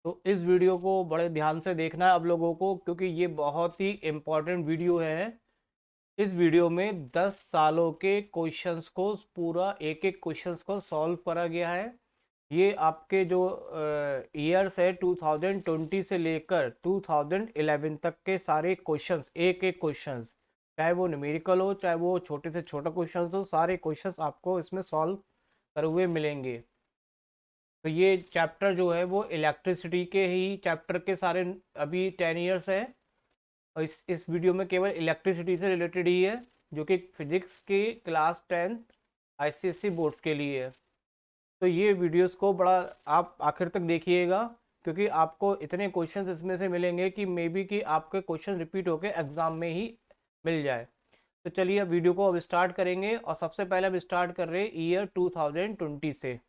तो इस वीडियो को बड़े ध्यान से देखना है आप लोगों को, क्योंकि ये बहुत ही इम्पोर्टेंट वीडियो है। इस वीडियो में 10 सालों के क्वेश्चंस को, पूरा एक एक क्वेश्चंस को सॉल्व करा गया है। ये आपके जो ईयर्स है 2020 से लेकर 2011 तक के सारे क्वेश्चंस, एक एक क्वेश्चंस, चाहे वो न्यूमेरिकल हो चाहे वो छोटे से छोटा क्वेश्चंस हो, सारे क्वेश्चंस आपको इसमें सॉल्व करे हुए मिलेंगे। तो ये चैप्टर जो है वो इलेक्ट्रिसिटी के ही चैप्टर के सारे अभी 10 ईयर्स है। और इस वीडियो में केवल इलेक्ट्रिसिटी से रिलेटेड ही है, जो कि फिजिक्स की क्लास 10 आईसीएससी बोर्ड्स के लिए है। तो ये वीडियोस को बड़ा आप आखिर तक देखिएगा, क्योंकि आपको इतने क्वेश्चंस इसमें से मिलेंगे कि मे बी कि आपके क्वेश्चन रिपीट होकर एग्जाम में ही मिल जाए। तो चलिए अब वीडियो को अब स्टार्ट करेंगे, और सबसे पहले अब स्टार्ट कर रहे हैं ईयर 2020 से।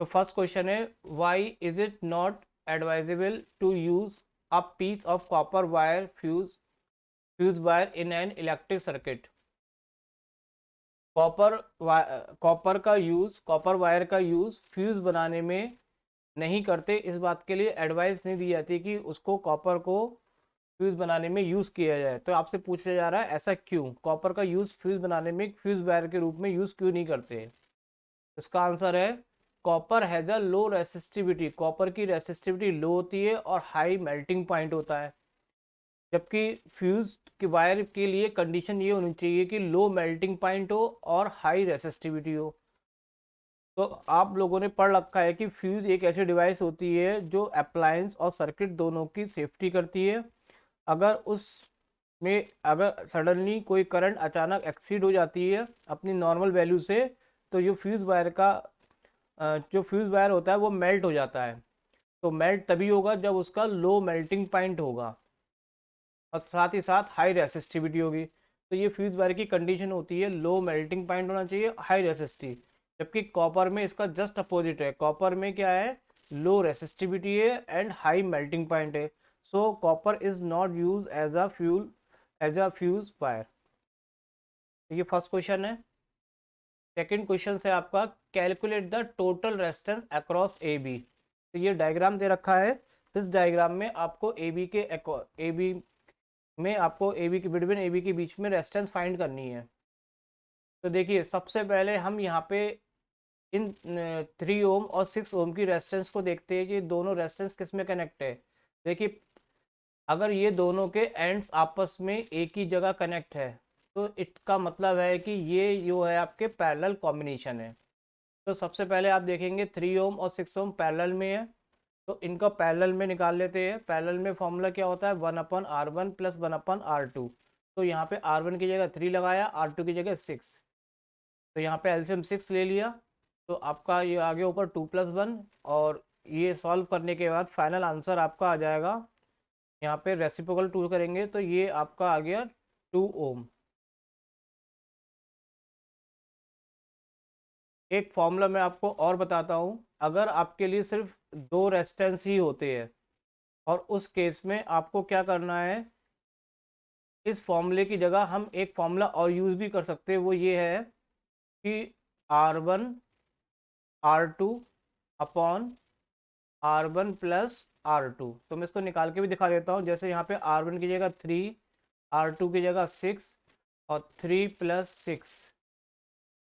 तो फर्स्ट क्वेश्चन है, why is it not advisable to use a piece of copper wire fuse wire in an electric circuit. Copper copper wire का यूज फ्यूज बनाने में नहीं करते। इस बात के लिए एडवाइस नहीं दी जाती कि उसको कॉपर को फ्यूज बनाने में यूज किया जाए। तो आपसे पूछा जा रहा है ऐसा क्यों, कॉपर का यूज फ्यूज बनाने में फ्यूज वायर के रूप में यूज क्यों नहीं करते। इसका आंसर है, copper has a low resistivity. Copper की रेसिस्टिविटी लो होती है और हाई मेल्टिंग पॉइंट होता है। जबकि फ्यूज के वायर के लिए कंडीशन ये होनी चाहिए कि लो मेल्टिंग पॉइंट हो और हाई रेसिस्टिविटी हो। तो आप लोगों ने पढ़ रखा है कि फ्यूज एक ऐसी डिवाइस होती है जो अप्लायंस और सर्किट दोनों की सेफ्टी करती है। अगर उस में अगर सडनली कोई करंट अचानक एक्सीड हो जाती है अपनी नॉर्मल वैल्यू से, तो जो फ्यूज वायर होता है वो मेल्ट हो जाता है। तो मेल्ट तभी होगा जब उसका लो मेल्टिंग पॉइंट होगा और साथ ही साथ हाई रेसिस्टिविटी होगी। तो ये फ्यूज वायर की कंडीशन होती है, लो मेल्टिंग पॉइंट होना चाहिए, हाई रेसिस्टिव। जबकि कॉपर में इसका जस्ट अपोजिट है। कॉपर में क्या है, लो रेसिस्टिविटी है एंड हाई मेल्टिंग पॉइंट है। So copper is not use as a fuse wire. ये फर्स्ट क्वेश्चन है। सेकंड क्वेश्चन है आपका, calculate the total resistance across A B. तो ये डायग्राम दे रखा है। इस डायग्राम में आपको ए बी में आपको ए बी के बिटवीन ए बी के बीच में रेजिस्टेंस फाइंड करनी है। तो देखिए सबसे पहले हम यहाँ पे इन 3 ओम और 6 ओम की रेजिस्टेंस को देखते हैं कि दोनों रेजिस्टेंस किस में कनेक्ट है। देखिए अगर ये दोनों के एंड्स आपस में एक ही जगह कनेक्ट है, तो इसका मतलब है कि ये जो है आपके पैरेलल कॉम्बिनेशन है। तो सबसे पहले आप देखेंगे 3 ओम और 6 ओम पैरेलल में है, तो इनका पैरेलल में निकाल लेते हैं। पैरेलल में फॉर्मूला क्या होता है, 1/R1 प्लस 1/R2। तो यहाँ पे R1 की जगह 3 लगाया, R2 की जगह 6। तो यहाँ पे एलसीएम 6 ले लिया, तो आपका ये आ गया ऊपर 2+1। और ये सॉल्व करने के बाद फाइनल आंसर आपका आ जाएगा, यहाँ पे रेसिप्रोकल 2 करेंगे तो ये आपका आ गया 2 ओम। एक फॉर्मूला मैं आपको और बताता हूँ। अगर आपके लिए सिर्फ दो रेजिस्टेंस ही होते हैं, और उस केस में आपको क्या करना है, इस फॉर्मूले की जगह हम एक फॉर्मूला और यूज़ भी कर सकते हैं। वो ये है कि R1 R2 upon R1 plus R2। तो मैं इसको निकाल के भी दिखा देता हूँ। जैसे यहाँ पे R1 की जगह 3, R2 की जगह 6, और 3+6।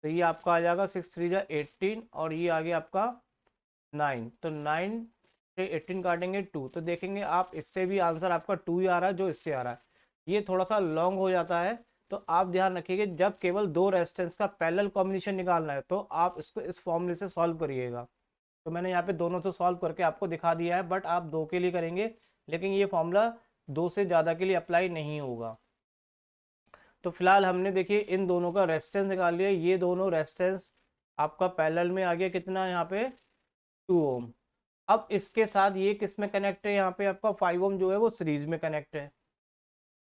तो ये आपका आ जाएगा 6×3=18, और ये आ गया आपका 9। तो 9 से 18 काटेंगे 2, तो देखेंगे आप इससे भी आंसर आपका 2 ही आ रहा है जो इससे आ रहा है। ये थोड़ा सा लॉन्ग हो जाता है, तो आप ध्यान रखिएगा जब केवल दो रेजिस्टेंस का पैरेलल कॉम्बिनेशन निकालना है तो आप इसको इस फॉर्मूले से सॉल्व करिएगा। तो मैंने यहाँ पे दोनों से सॉल्व करके आपको दिखा दिया है, बट आप दो के लिए करेंगे, लेकिन ये फॉर्मूला दो से ज़्यादा के लिए अप्लाई नहीं होगा। तो फिलहाल हमने देखिए इन दोनों का रेजिस्टेंस निकाल लिया। ये दोनों रेजिस्टेंस आपका पैरेलल में आ गया, कितना यहाँ पे 2 ओम। अब इसके साथ ये किस में कनेक्ट है, यहाँ पे आपका 5 ओम जो है वो सीरीज में कनेक्ट है।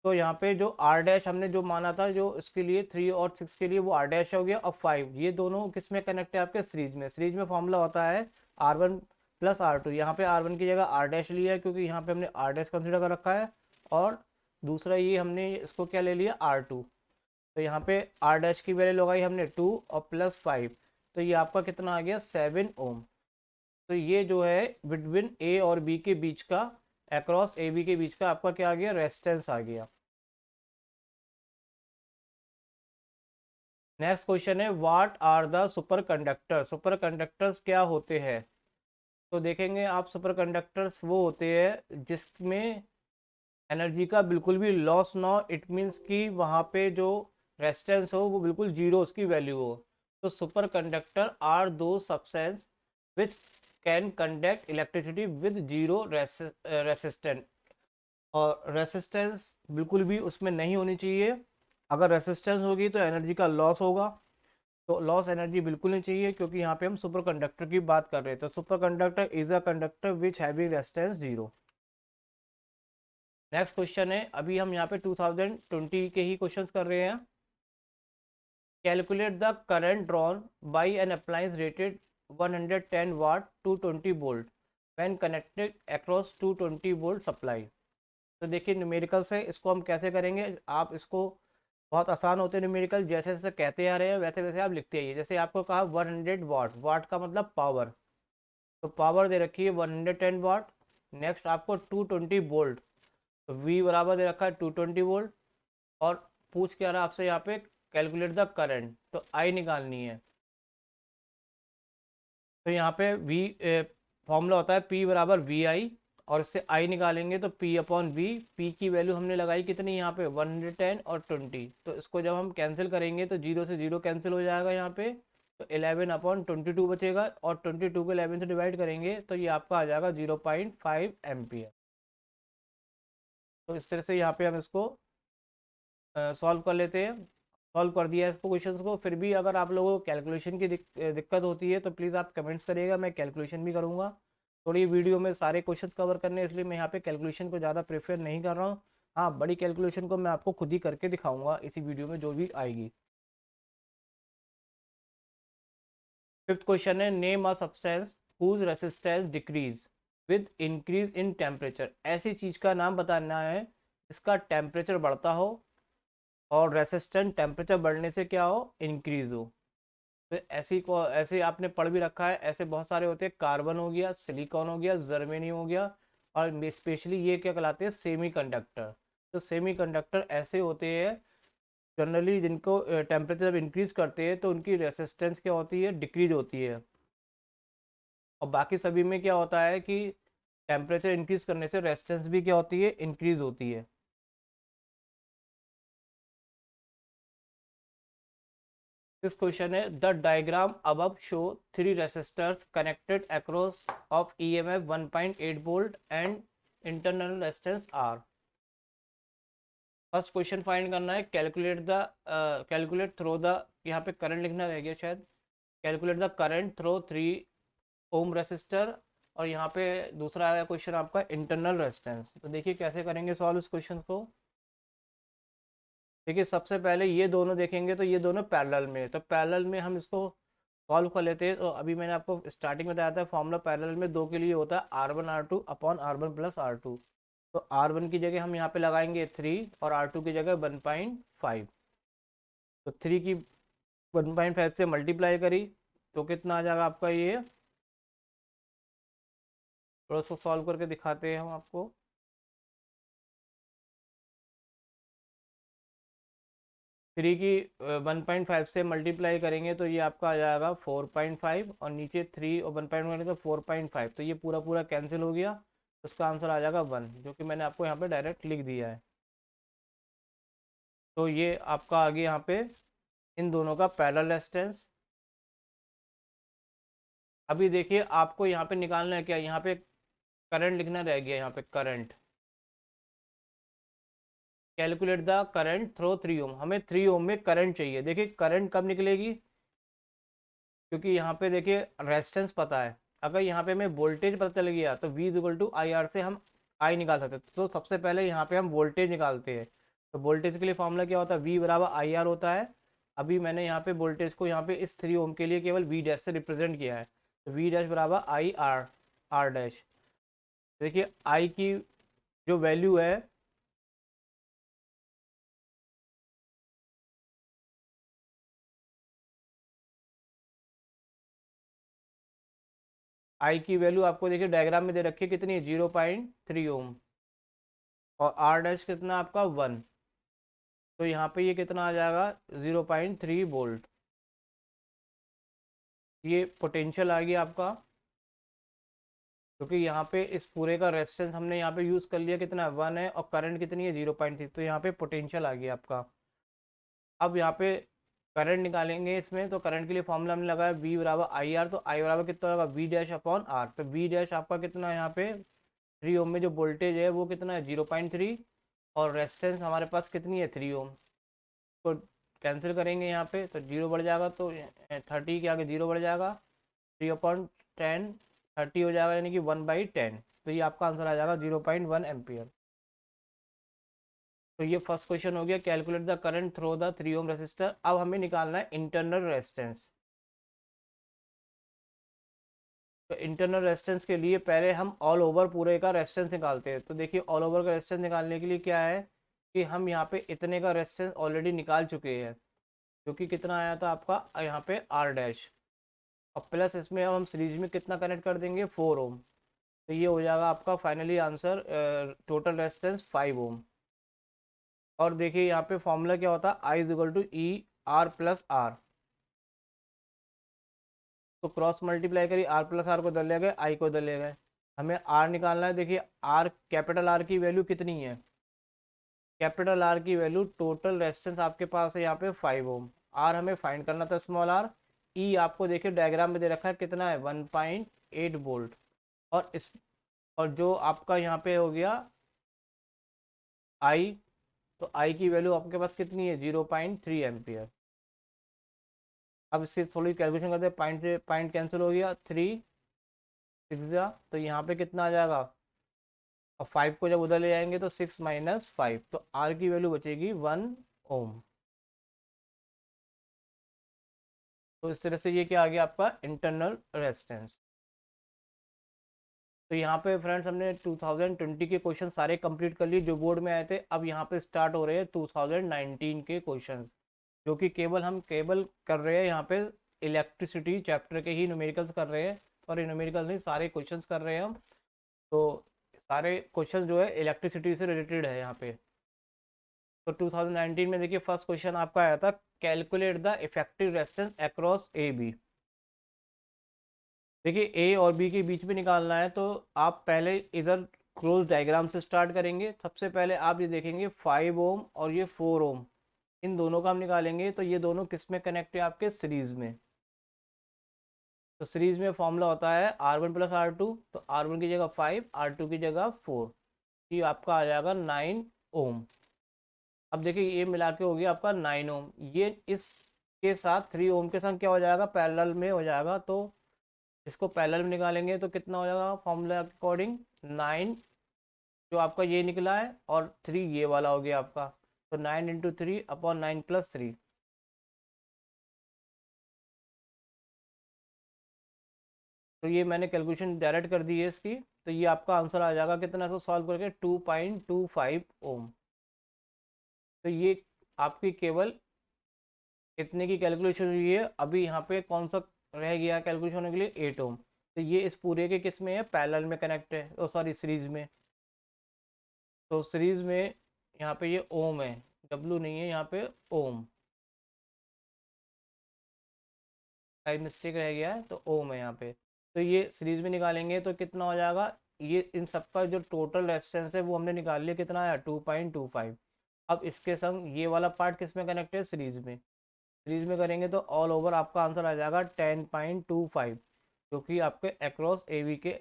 तो यहाँ पे जो आर डैश हमने जो माना था, जो इसके लिए 3 और 6 के लिए, वो आर डैश हो गया। और 5 ये दोनों किस में कनेक्ट है आपके सीरीज में। सीरीज में फॉर्मूला होता है R1 प्लस R2। यहाँ पे R1 की जगह आर डैश लिया है, क्योंकि यहाँ पे हमने आर डैश कंसिडर कर रखा है। और दूसरा ये हमने इसको क्या ले लिया, R2। तो यहाँ पे आर डैश की वैल्यू लगाई हमने 2 और +5। तो ये आपका कितना आ गया, 7 ओम। तो तो ये जो है बिटवीन ए और बी के बीच का, अक्रॉस ए बी के बीच का आपका क्या आ गया, रेजिस्टेंस आ गया। नेक्स्ट क्वेश्चन है what are the superconductor, superconductors क्या होते हैं। तो देखेंगे आप, सुपर कंडक्टर्स वो होते हैं जिसमें एनर्जी का बिल्कुल भी लॉस ना हो, इट मीन्स कि वहाँ पे जो रेजिस्टेंस हो वो बिल्कुल जीरो उसकी वैल्यू हो। तो सुपर कंडक्टर आर दो substance which can conduct electricity with zero resistant. और रेसिस्टेंस बिल्कुल भी उसमें नहीं होनी चाहिए। अगर रेसिस्टेंस होगी तो एनर्जी का लॉस होगा, तो लॉस एनर्जी बिल्कुल नहीं चाहिए, क्योंकि यहाँ पे हम सुपर कंडक्टर की बात कर रहे हैं। तो super conductor is a conductor which having resistance zero. Next question है, अभी हम यहाँ पे 2020 के ही क्वेश्चंस कर रहे हैं। Calculate the current drawn by an appliance rated 110 watt 220 volt when connected across 220 volt supply. तो देखिए न्यूमेरिकल से इसको हम कैसे करेंगे, आप इसको, बहुत आसान होते हैं न्यूमेरिकल, जैसे जैसे कहते आ रहे हैं वैसे वैसे आप लिखते आइए। जैसे आपको कहा 100 वाट, वाट का मतलब पावर, तो पावर दे रखी है 110 वाट। नेक्स्ट आपको 220 वोल्ट, तो वी बराबर दे रखा है 220 वोल्ट। और पूछ क्या रहा है आपसे यहाँ पे, कैलकुलेट द करंट, तो आई निकालनी है। तो यहाँ पे वी फॉर्मूला होता है पी बराबर वी आई, और इससे आई निकालेंगे तो पी अपॉन वी। पी की वैल्यू हमने लगाई कितनी यहाँ पे 110 और 20, तो इसको जब हम कैंसिल करेंगे तो जीरो से जीरो कैंसिल हो जाएगा यहाँ पे। तो 11 अपॉन 22 बचेगा, और 22 को 11 से डिवाइड करेंगे तो ये आपका आ जाएगा 0.5 एम्पियर। तो इस तरह से यहाँ पे हम इसको सॉल्व कर लेते हैं। सॉल्व कर दिया है इसको क्वेश्चंस को। फिर भी अगर आप लोगों को कैलकुलेशन की दिक्कत होती है तो प्लीज़ आप कमेंट्स करिएगा, मैं कैलकुलेशन भी करूँगा। थोड़ी वीडियो में सारे क्वेश्चंस कवर करने हैं, इसलिए मैं यहाँ पे कैलकुलेशन को ज़्यादा प्रेफर नहीं कर रहा हूँ। हाँ, बड़ी कैलकुलेशन को मैं आपको खुद ही करके दिखाऊंगा इसी वीडियो में जो भी आएगी। फिफ्थ क्वेश्चन है name a substance whose resistance decrease with increase in temperature. ऐसी चीज़ का नाम बताना है जिसका टेम्परेचर बढ़ता हो और रेसिस्टेंट टेम्परेचर बढ़ने से क्या हो, इंक्रीज हो। तो ऐसी को ऐसे आपने पढ़ भी रखा है, ऐसे बहुत सारे होते हैं, कार्बन हो गया, सिलिकॉन हो गया, जर्मेनियम हो गया, और स्पेशली ये क्या कहलाते हैं, सेमी कंडक्टर। तो सेमी कंडक्टर ऐसे होते हैं जनरली जिनको टेम्परेचर जब इंक्रीज करते हैं तो उनकी रेसिस्टेंस क्या होती है, डिक्रीज होती है। और बाकी सभी में क्या होता है कि टेम्परेचर इंक्रीज करने से रेजिस्टेंस भी क्या होती है, इंक्रीज होती है। दिस क्वेश्चन है the diagram above show three resistors connected across of EMF 1.8 volt and internal resistance R. First question find करना है, calculate the calculate through the, यहाँ पे करंट लिखना रह गया शायद, calculate the current through 3 ohm resistor. और यहाँ पे दूसरा आया क्वेश्चन आपका इंटरनल रेजिस्टेंस। तो देखिए कैसे करेंगे सॉल्व इस क्वेश्चन को। देखिए सबसे पहले ये दोनों देखेंगे तो ये दोनों पैरेलल में, तो पैरेलल में हम इसको सॉल्व कर लेते हैं। तो अभी मैंने आपको स्टार्टिंग में बताया था फॉर्मूला पैरेलल में दो के लिए होता है R1 R2 upon R1 + R2। तो R1 की जगह हम यहाँ पे लगाएंगे 3 और R2 की जगह 1.5। तो 3 की 1.5 से मल्टीप्लाई करी तो कितना आ जाएगा आपका ये, थोड़ा सा सॉल्व करके दिखाते हैं हम आपको। 3 की 1.5 से मल्टीप्लाई करेंगे तो ये आपका आ जाएगा 4.5, और नीचे 3 और 1.5 तो 4.5, तो ये पूरा पूरा कैंसिल हो गया। उसका आंसर आ जाएगा 1, जो कि मैंने आपको यहाँ पे डायरेक्ट लिख दिया है। तो ये आपका आ गया यहाँ पे इन दोनों का पैरेलल रेजिस्टेंस। अभी देखिए आपको यहाँ पे निकालना है क्या, यहाँ पे करंट लिखना रह गया, यहाँ पे current, calculate the current through 3 ओम। हमें 3 ओम में करंट चाहिए। देखिए करंट कब निकलेगी, क्योंकि यहाँ पे देखिए रेजिस्टेंस पता है। अगर यहाँ पे हमें वोल्टेज पता चल गया तो V = IR से हम I निकाल सकते हैं। तो सबसे पहले यहाँ पे हम वोल्टेज निकालते हैं। तो वोल्टेज के लिए फॉर्मूला क्या होता है, V = IR होता है। अभी मैंने यहाँ पे वोल्टेज को यहाँ पे इस 3 ओम के लिए केवल V' से रिप्रेजेंट किया है। तो V' = IR R'। देखिए I की जो वैल्यू है, आई की वैल्यू आपको देखिए डायग्राम में दे रखी है कितनी है, 0.3 ओम, और आर डैश कितना आपका 1, तो यहाँ पे ये कितना आ जाएगा 0.3 वोल्ट। ये पोटेंशियल आ गया आपका, क्योंकि यहाँ पे इस पूरे का रेजिस्टेंस हमने यहाँ पे यूज़ कर लिया कितना 1 है, और करंट कितनी है 0.3, तो यहाँ पे पोटेंशियल आ गया आपका। अब यहाँ पे करंट निकालेंगे इसमें, तो करंट के लिए फॉर्मूला हमने लगाया V बराबर आई आर, तो आई बराबर कितना होगा V डैश अपॉन आर, तो V डैश आपका कितना है यहाँ पे 3 ओम में जो वोल्टेज है वो कितना है 0.3, और रेजिस्टेंस हमारे पास कितनी है 3 ओम, तो कैंसिल करेंगे यहाँ पे तो जीरो बढ़ जाएगा, तो 30 के आगे जीरो बढ़ जाएगा, 3/10 30 हो जाएगा, यानी कि 1/10, तो ये आपका आंसर आ जाएगा 0.1 एम्पियर। तो ये फर्स्ट क्वेश्चन हो गया, calculate the current through the 3 ohm resistor. अब हमें निकालना है इंटरनल रेजिस्टेंस। तो इंटरनल रेजिस्टेंस के लिए पहले हम ऑल ओवर पूरे का रेजिस्टेंस निकालते हैं। तो देखिए ऑल ओवर का रेजिस्टेंस निकालने के लिए क्या है कि हम यहाँ पे इतने का रेजिस्टेंस ऑलरेडी निकाल चुके हैं, जो कि कितना आया था आपका यहाँ पे आर डैश, और प्लस इसमें अब हम सीरीज में कितना कनेक्ट कर देंगे 4 ओम, तो ये हो जाएगा आपका finally answer total resistance 5 ohm. और देखिए यहाँ पे फॉर्मूला क्या होता है, I is equal to E R plus R, तो क्रॉस मल्टीप्लाई करिए, आर प्लस आर को इधर ले गए, आई को इधर ले गए, हमें आर निकालना है। देखिए आर कैपिटल आर की वैल्यू कितनी है, कैपिटल आर की वैल्यू टोटल रेजिस्टेंस आपके पास है यहाँ पे 5 ओम, आर हमें फाइंड करना था स्मॉल आर, ई आपको देखिए डायग्राम में दे रखा है कितना है 1.8 वोल्ट, और इस और जो आपका यहाँ पे हो गया आई, तो आई की वैल्यू आपके पास कितनी है 0.3 एम्पियर। अब इसकी थोड़ी कैलकुलेशन करते हैं, पॉइंट से पॉइंट कैंसिल हो गया, 3 6 तो यहाँ पे कितना आ जाएगा, और 5 को जब उधर ले जाएंगे तो 6 - 5, तो आर की वैल्यू बचेगी 1 ओम। तो इस तरह से ये क्या आ गया आपका इंटरनल रेजिस्टेंस। तो यहाँ पे फ्रेंड्स हमने 2020 के क्वेश्चन सारे कंप्लीट कर लिए जो बोर्ड में आए थे। अब यहाँ पे स्टार्ट हो रहे हैं 2019 के क्वेश्चंस, जो कि केवल कर रहे हैं यहाँ पे इलेक्ट्रिसिटी चैप्टर के ही न्यूमेरिकल्स कर रहे हैं, और न्यूमेरिकल्स नहीं सारे क्वेश्चंस कर रहे हैं हम। तो सारे क्वेश्चन जो है इलेक्ट्रिसिटी से रिलेटेड है यहाँ पे। तो 2019 में देखिए फर्स्ट क्वेश्चन आपका आया था, calculate the effective resistance across A B. देखिए ए और बी के बीच में निकालना है, तो आप पहले इधर क्लोज डायग्राम से स्टार्ट करेंगे। सबसे पहले आप ये देखेंगे 5 ओम और ये 4 ओम, इन दोनों का हम निकालेंगे, तो ये दोनों किस में कनेक्ट है आपके सीरीज में। तो सीरीज में फॉर्मूला होता है R1 + R2, तो R1 की जगह 5, R2 की जगह 4, ये आपका आ जाएगा 9 ओम। अब देखिए ये मिला के हो गया आपका 9 ओम, ये इसके साथ 3 ओम के साथ क्या हो जाएगा पैरेलल में हो जाएगा, तो इसको पैरेलल में निकालेंगे तो कितना हो जाएगा फॉर्मूला के अकॉर्डिंग 9 जो आपका ये निकला है, और 3 ये वाला हो गया आपका, तो 9 × 3/9 + 3। तो ये मैंने कैलकुलेशन डायरेक्ट कर दी है इसकी, तो ये आपका आंसर आ जाएगा कितना, इसको सॉल्व करके 2.25 ओम। तो ये आपकी केवल इतने की कैलकुलेशन हुई है। अभी यहाँ पे कौन सा रह गया कैलकुलेशन होने के लिए 8 ओम, तो ये इस पूरे के किस में है पैरेलल में कनेक्ट है, ओ सॉरी सीरीज में। तो सीरीज में यहाँ पे ये ओम है, डब्लू नहीं है यहाँ पे ओम, टाइप मिस्टेक रह गया है, तो ओम है यहाँ पे। तो ये सीरीज में निकालेंगे तो कितना हो जाएगा, ये इन सबका जो टोटल रेजिस्टेंस है वो हमने निकाल लिया, कितना आया 2.25। अब इसके संग ये वाला पार्ट किस में कनेक्ट है सीरीज में, सीरीज में करेंगे तो ऑल ओवर आपका आंसर आ जाएगा 10.25, जो कि आपके अक्रॉस ए वी के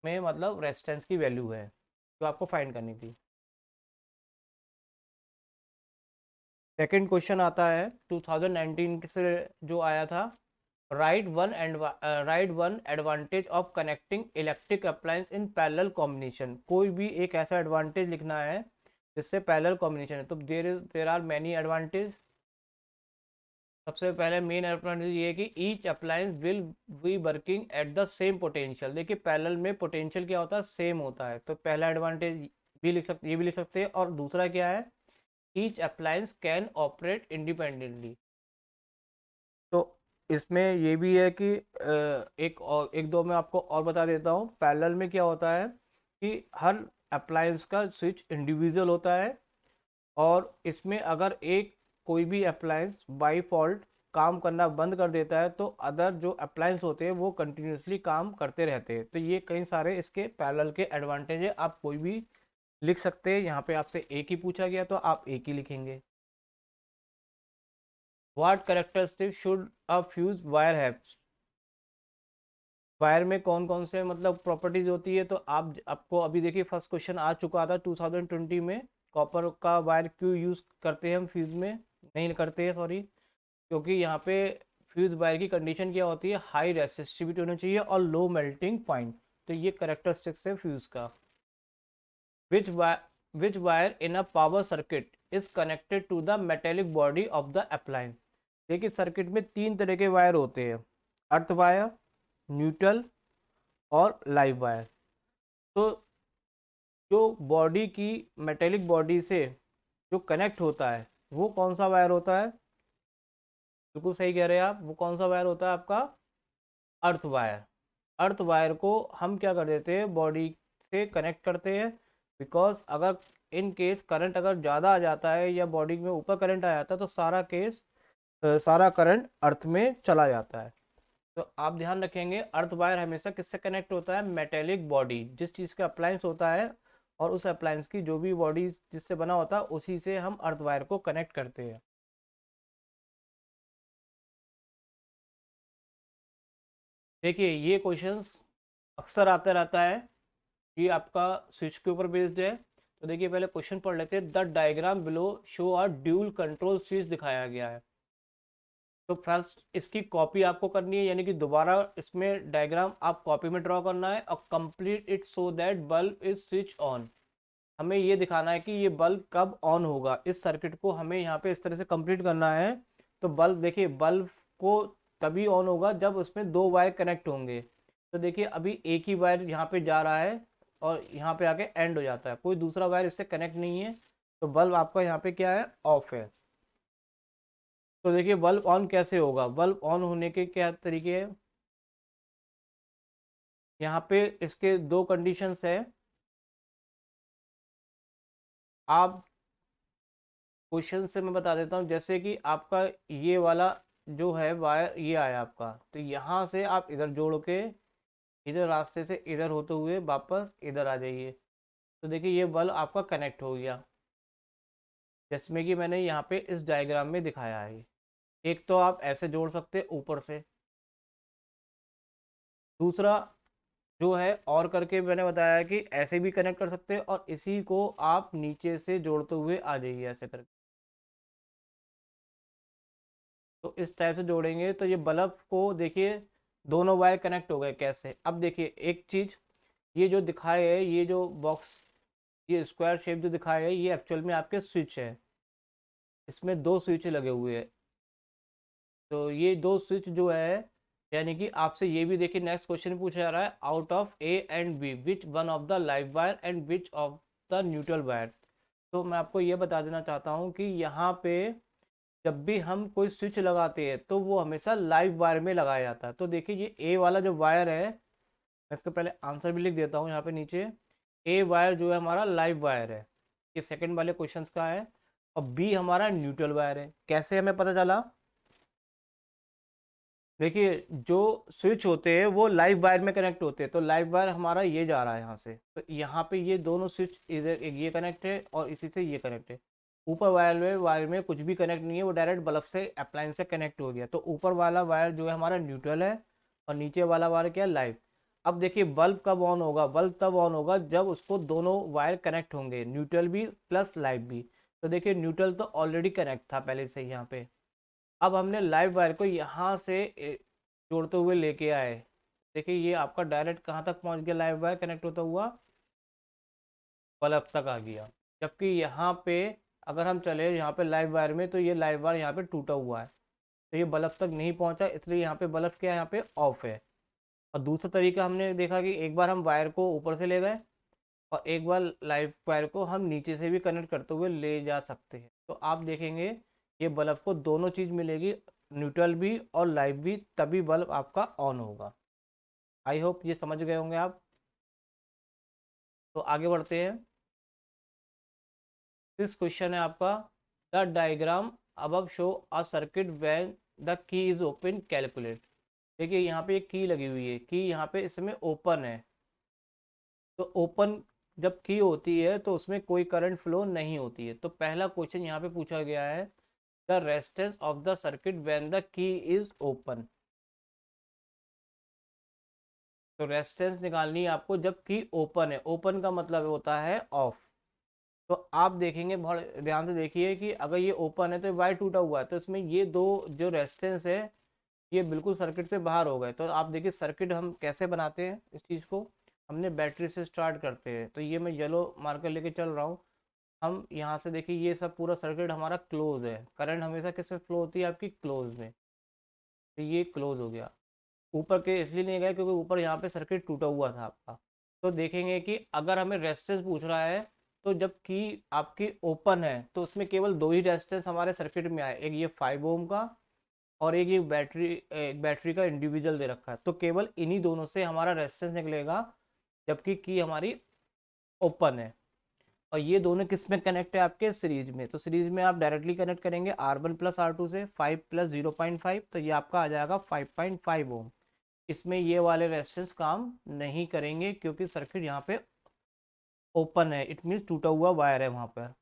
में मतलब रेजिस्टेंस की वैल्यू है जो आपको फाइंड करनी थी। सेकंड क्वेश्चन आता है 2019 से जो आया था, right one advantage of connecting electric appliance in parallel combination. कोई भी एक ऐसा एडवांटेज लिखना है जिससे पैरेलल कॉम्बिनेशन है, तो देर आर मैनी एडवांटेज। सबसे पहले मेन एडवांटेज ये है कि each appliance will be working at the same potential. देखिए पैरेलल में पोटेंशियल क्या होता है सेम होता है, तो पहला एडवांटेज भी लिख सकते, ये भी लिख सकते हैं। और दूसरा क्या है, each appliance can operate independently. तो इसमें ये भी है कि एक दो मैं आपको और बता देता हूँ। पैरेलल में क्या होता है कि हर अप्लायंस का स्विच इंडिविजुअल होता है, और इसमें अगर एक कोई भी अप्लायंस बाय फॉल्ट काम करना बंद कर देता है तो अदर जो अप्लायंस होते हैं वो कंटिन्यूसली काम करते रहते हैं। तो ये कई सारे इसके पैरेलल के एडवांटेज है। आप कोई भी लिख सकते हैं, यहाँ पे आपसे एक ही पूछा गया तो आप एक ही लिखेंगे। What characteristic should a fuse wire have? Wire में कौन कौन से मतलब प्रॉपर्टीज होती है, तो आप आपको अभी देखिए फर्स्ट क्वेश्चन आ चुका था 2020 में। कॉपर का वायर क्यों यूज करते हैं हम फ्यूज में? नहीं करते हैं, सॉरी। क्योंकि यहाँ पे फ्यूज वायर की कंडीशन क्या होती है, हाई रेसिस्टिविटी होनी चाहिए और लो मेल्टिंग पॉइंट। तो ये करेक्टरिस्टिक्स है फ्यूज का। Which which wire in a power circuit is connected to the metallic body of the appliance? देखिए सर्किट में तीन तरह के वायर होते हैं, अर्थ वायर, न्यूट्रल और लाइव वायर। तो जो बॉडी की मेटेलिक बॉडी से जो कनेक्ट होता है वो कौन सा वायर होता है? बिल्कुल सही कह रहे हैं आप, वो कौन सा वायर होता है आपका? Earth wire. अर्थ वायर को हम क्या कर देते हैं, बॉडी से कनेक्ट करते हैं। बिकॉज अगर इन केस करंट अगर ज़्यादा आ जाता है या बॉडी में ऊपर करंट आ जाता है तो सारा करंट अर्थ में चला जाता है। तो आप ध्यान रखेंगे अर्थ वायर हमेशा किससे कनेक्ट होता है? मेटेलिक बॉडी, जिस चीज़ का अप्लायंस होता है और उस अप्लायंस की जो भी बॉडी जिससे बना होता है उसी से हम अर्थ वायर को कनेक्ट करते हैं। देखिए ये क्वेश्चंस अक्सर आता रहता है, ये आपका स्विच के ऊपर बेस्ड है। तो देखिए पहले क्वेश्चन पढ़ लेते हैं। The diagram below show a dual control switch दिखाया गया है। तो फर्स्ट इसकी कॉपी आपको करनी है, यानी कि दोबारा इसमें डायग्राम आप कॉपी में ड्रॉ करना है और complete it so that bulb is switch on. हमें ये दिखाना है कि ये बल्ब कब ऑन होगा। इस सर्किट को हमें यहाँ पे इस तरह से कंप्लीट करना है। तो बल्ब देखिए, बल्ब को तभी ऑन होगा जब उसमें दो वायर कनेक्ट होंगे। तो देखिए अभी एक ही वायर यहाँ पे जा रहा है और यहाँ पे आके एंड हो जाता है, कोई दूसरा वायर इससे कनेक्ट नहीं है। तो बल्ब आपका यहाँ पे क्या है, ऑफ है। तो देखिए बल्ब ऑन कैसे होगा, बल्ब ऑन होने के क्या तरीके हैं? यहाँ पे इसके दो कंडीशंस है। आप क्वेश्चन से मैं बता देता हूँ, जैसे कि आपका ये वाला जो है वायर ये आया आपका, तो यहाँ से आप इधर जोड़ के इधर रास्ते से इधर होते हुए वापस इधर आ जाइए। तो देखिए ये बल्ब आपका कनेक्ट हो गया, जिसमें कि मैंने यहाँ पे इस डायग्राम में दिखाया है। एक तो आप ऐसे जोड़ सकते हैं ऊपर से, दूसरा जो है और करके मैंने बताया है कि ऐसे भी कनेक्ट कर सकते हैं और इसी को आप नीचे से जोड़ते हुए आ जाइए ऐसे करके। तो इस टाइप से जोड़ेंगे तो ये बल्ब को देखिए दोनों वायर कनेक्ट हो गए। कैसे? अब देखिए एक चीज़, ये जो दिखाए है, ये जो बॉक्स, ये स्क्वायर शेप जो दिखाया है, ये एक्चुअल में आपके स्विच है। इसमें दो स्विच लगे हुए हैं। तो ये दो स्विच जो है, यानी कि आपसे ये भी देखिए नेक्स्ट क्वेश्चन पूछा जा रहा है, out of A and B which one of the live wire and which of the neutral wire. तो मैं आपको ये बता देना चाहता हूँ कि यहाँ पे जब भी हम कोई स्विच लगाते हैं तो वो हमेशा लाइव वायर में लगाया जाता है। तो देखिए ये ए वाला जो वायर है, मैं इसका पहले आंसर भी लिख देता हूँ यहाँ पे नीचे। ए वायर जो है हमारा लाइव वायर है, ये सेकंड वाले क्वेश्चंस का है। और बी हमारा न्यूट्रल वायर है। कैसे हमें पता चला? देखिए जो स्विच होते हैं वो लाइव वायर में कनेक्ट होते हैं, तो लाइव वायर हमारा ये जा रहा है यहाँ से, तो यहाँ पे ये दोनों स्विच इधर एक ये कनेक्ट है और इसी से ये कनेक्ट है। ऊपर वायर में कुछ भी कनेक्ट नहीं है, वो डायरेक्ट बल्ब से अप्लायंस से कनेक्ट हो गया। तो ऊपर वाला वायर जो है हमारा न्यूट्रल है और नीचे वाला वायर क्या है, लाइव। अब देखिए बल्ब कब ऑन होगा, बल्ब तब ऑन होगा जब उसको दोनों वायर कनेक्ट होंगे, न्यूट्रल भी प्लस लाइव भी। तो देखिए न्यूट्रल तो ऑलरेडी कनेक्ट था पहले से ही यहाँ पे। अब हमने लाइव वायर को यहाँ से जोड़ते हुए लेके आए। देखिए ये आपका डायरेक्ट कहाँ तक पहुँच गया, लाइव वायर कनेक्ट होता हुआ बल्ब तक आ गया। जबकि यहाँ पे अगर हम चले यहाँ पे लाइव वायर में, तो ये लाइव वायर यहाँ पे टूटा हुआ है, तो ये बल्ब तक नहीं पहुँचा, इसलिए यहाँ पे बल्ब क्या है, यहाँ पे ऑफ है। और दूसरा तरीका हमने देखा कि एक बार हम वायर को ऊपर से ले गए और एक बार लाइव वायर को हम नीचे से भी कनेक्ट करते हुए ले जा सकते हैं। तो आप देखेंगे ये बल्ब को दोनों चीज़ मिलेगी, न्यूट्रल भी और लाइव भी, तभी बल्ब आपका ऑन होगा। आई होप ये समझ गए होंगे आप। तो आगे बढ़ते हैं। दिस क्वेश्चन है आपका, the diagram above show a circuit when the key is open calculate. देखिए यहाँ पे एक की लगी हुई है, की यहाँ पे इसमें ओपन है। तो ओपन जब की होती है तो उसमें कोई करंट फ्लो नहीं होती है। तो पहला क्वेश्चन यहाँ पे पूछा गया है, the resistance of the circuit when the key is open. तो रेजिस्टेंस निकालनी है आपको जब की ओपन है। ओपन का मतलब होता है ऑफ। तो आप देखेंगे, बहुत ध्यान से देखिए कि अगर ये ओपन है तो वायर टूटा हुआ है, तो इसमें ये दो जो रेजिस्टेंस है ये बिल्कुल सर्किट से बाहर हो गए। तो आप देखिए सर्किट हम कैसे बनाते हैं इस चीज़ को, हमने बैटरी से स्टार्ट करते हैं। तो ये मैं येलो मार्कर लेके चल रहा हूँ। हम यहाँ से देखिए ये सब पूरा सर्किट हमारा क्लोज है। करंट हमेशा किस में फ्लो होती है आपकी, क्लोज में। तो ये क्लोज हो गया। ऊपर के इसलिए नहीं गए क्योंकि ऊपर यहाँ पे सर्किट टूटा हुआ था आपका। तो देखेंगे कि अगर हमें रेजिस्टेंस पूछ रहा है, तो जब की आपकी ओपन है तो उसमें केवल दो ही रेजिस्टेंस हमारे सर्किट में आए, एक ये 5 ओम का और एक ये बैटरी का इंडिविजुअल दे रखा है। तो केवल इन्हीं दोनों से हमारा रेजिस्टेंस निकलेगा जबकि की हमारी ओपन है। और ये दोनों किस में कनेक्ट है आपके, सीरीज में। तो सीरीज में आप डायरेक्टली कनेक्ट करेंगे R1 प्लस R2 से, 5 प्लस 0.5, तो ये आपका आ जाएगा 5.5 ओम। इसमें ये वाले रेजिस्टेंस काम नहीं करेंगे क्योंकि सर्किट यहाँ पे ओपन है, इट मीन्स टूटा हुआ वायर है वहाँ पर।